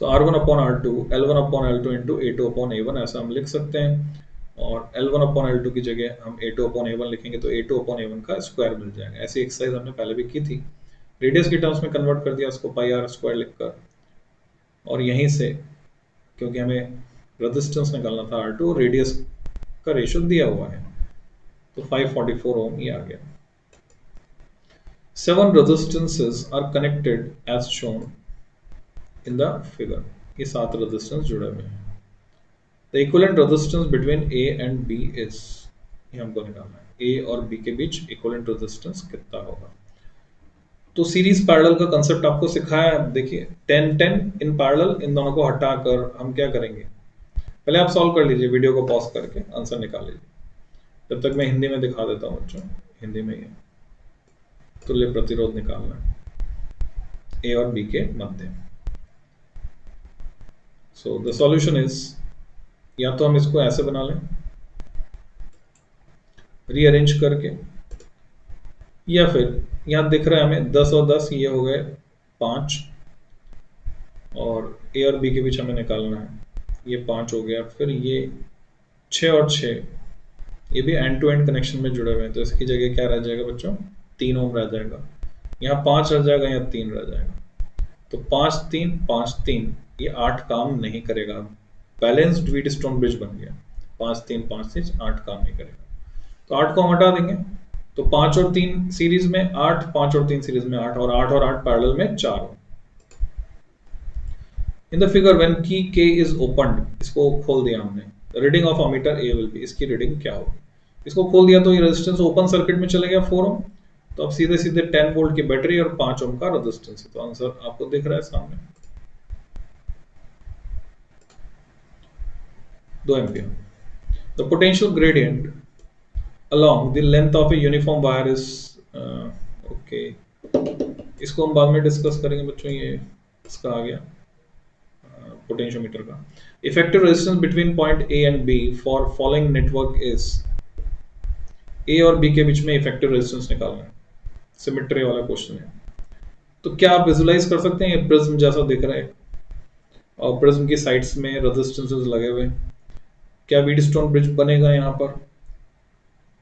तो R1 upon R2, L1 upon L2 into A2 upon A1 ऐसा हम लिख सकते हैं. और L1 अपॉन L2 की जगह हम A2 अपॉन A1 लिखेंगे तो A2 अपॉन A1 का स्क्वायर मिल जाएगा. ऐसी एक्सरसाइज हमने पहले भी की थी. रेडियस की टर्म्स में कन्वर्ट कर दिया उसको पाई आर स्क्वायर लिखकर. और यहीं से क्योंकि हमें रेजिस्टेंस निकालना था R2, रेडियस का रेशियो दिया हुआ है तो 544 ओम ये आ गया. 7 resistances are connected as shown in the figure. ये 7 रेजिस्टेंस जुड़े हुए हैं. The equivalent resistance between A and B is, ये हमको निकालना है. A और B के बीच equivalent resistance कितना होगा. तो सीरीज पैरेलल का कंसेप्ट आपको सिखाया है. देखिए 10-10 इन पैरेलल, इन दोनों को हटाकर हम क्या करेंगे, पहले आप सॉल्व कर लीजिए, वीडियो को पॉज करके आंसर निकाल लीजिए. जब तक मैं हिंदी में दिखा देता हूँ बच्चों, हिंदी में ही तुल्य प्रतिरोध निकालना है ए और बी के मध्य. सो द सॉल्यूशन इज, या तो हम इसको ऐसे बना लें रीअरेंज करके, या फिर यहां दिख रहा है हमें 10 और 10, ये हो गए 5, और ए और बी के बीच हमें निकालना है, ये 5 हो गया. फिर ये 6 और 6, ये भी एंड टू एंड कनेक्शन में जुड़े हुए हैं तो इसकी जगह क्या रह जाएगा बच्चों, 3 ओम रह जाएगा. यहाँ 5 रह जाएगा, यहाँ 3 रह जाएगा. तो 5 3 5 3, ये 8 काम नहीं करेगा. बैलेंस्ड व्हीटस्टोन ब्रिज बन गया. 5 3 5 3 8 काम नहीं करेगा, तो 8 को हम हटा देंगे. तो 5 और 3 सीरीज में 8, 5 और 3 सीरीज में 8, और 8 और 8 पैरेलल में 4. इन द फिगर व्हेन की K इज ओपनड, इसको खोल दिया हमने, reading of ammeter A will be, इसकी रीडिंग क्या होगी. इसको खोल दिया तो ये रेजिस्टेंस ओपन सर्किट में चले गया 4 ओम. तो अब सीधे सीधे 10 वोल्ट की बैटरी और 5 ओम का रेजिस्टेंस है. तो आंसर आपको दिख रहा है सामने, 2 ampere. The potential gradient along the length of a uniform wire is okay. इसको हम बाद में डिस्कस करेंगे बच्चों. ये इसका आ गया पोटेंशियोमीटर का. Effective resistance between point A and B for following network is, A और बी के बीच में इफेक्टिव रेजिस्टेंस निकालना है. सिमेट्री वाला क्वेश्चन है. तो क्या आप विजुलाइज कर सकते हैं, ये प्रिज्म जैसा दिख रहा है और प्रिज्म की साइड्स में रेजिस्टेंसेस लगे हुए. क्या व्हीटस्टोन ब्रिज बनेगा यहाँ पर,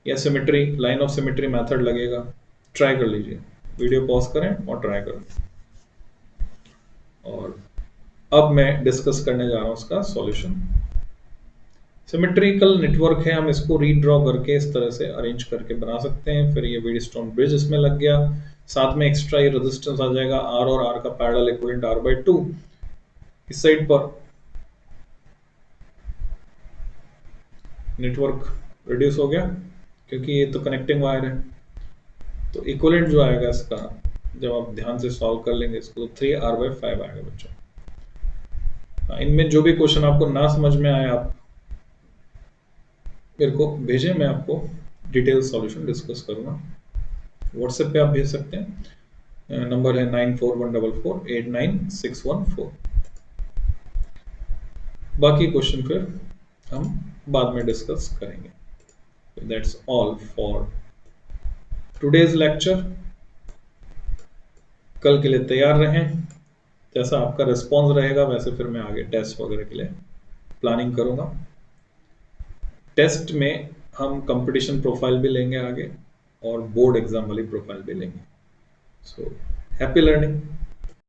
या symmetry, line of symmetry method लगेगा. ट्राई कर लीजिए, वीडियो पॉज करें और ट्राई करें. और अब मैं डिस्कस करने जा रहा हूं उसका सॉल्यूशन. सिमेट्रिकल नेटवर्क है, हम इसको रीड्रॉ करके इस तरह से अरेंज करके बना सकते हैं. फिर ये व्हीटस्टोन ब्रिज इसमें लग गया, साथ में एक्स्ट्रा ये रेजिस्टेंस आ जाएगा R और R का पैरेलल इक्विवेलेंट R/2. इस साइड पर नेटवर्क रिड्यूस हो गया क्योंकि ये तो कनेक्टिंग वायर है. तो इक्विवेलेंट जो आएगा इसका, जब आप ध्यान से सॉल्व कर लेंगे इसको, तो 3R/5 आएगा बच्चों. इनमें जो भी क्वेश्चन आपको ना समझ में आए आप मेरे को भेजें, मैं आपको डिटेल सॉल्यूशन डिस्कस करूंगा. व्हाट्सएप पे आप भेज सकते हैं, नंबर है 9414489614. बाकी क्वेश्चन फिर हम बाद में डिस्कस करेंगे. That's all for today's lecture. कल के लिए तैयार रहें. जैसा आपका रिस्पॉन्स रहेगा वैसे फिर मैं आगे टेस्ट वगैरह के लिए प्लानिंग करूंगा. टेस्ट में हम कंपटीशन प्रोफाइल भी लेंगे आगे और बोर्ड एग्जाम वाली प्रोफाइल भी लेंगे. So happy learning.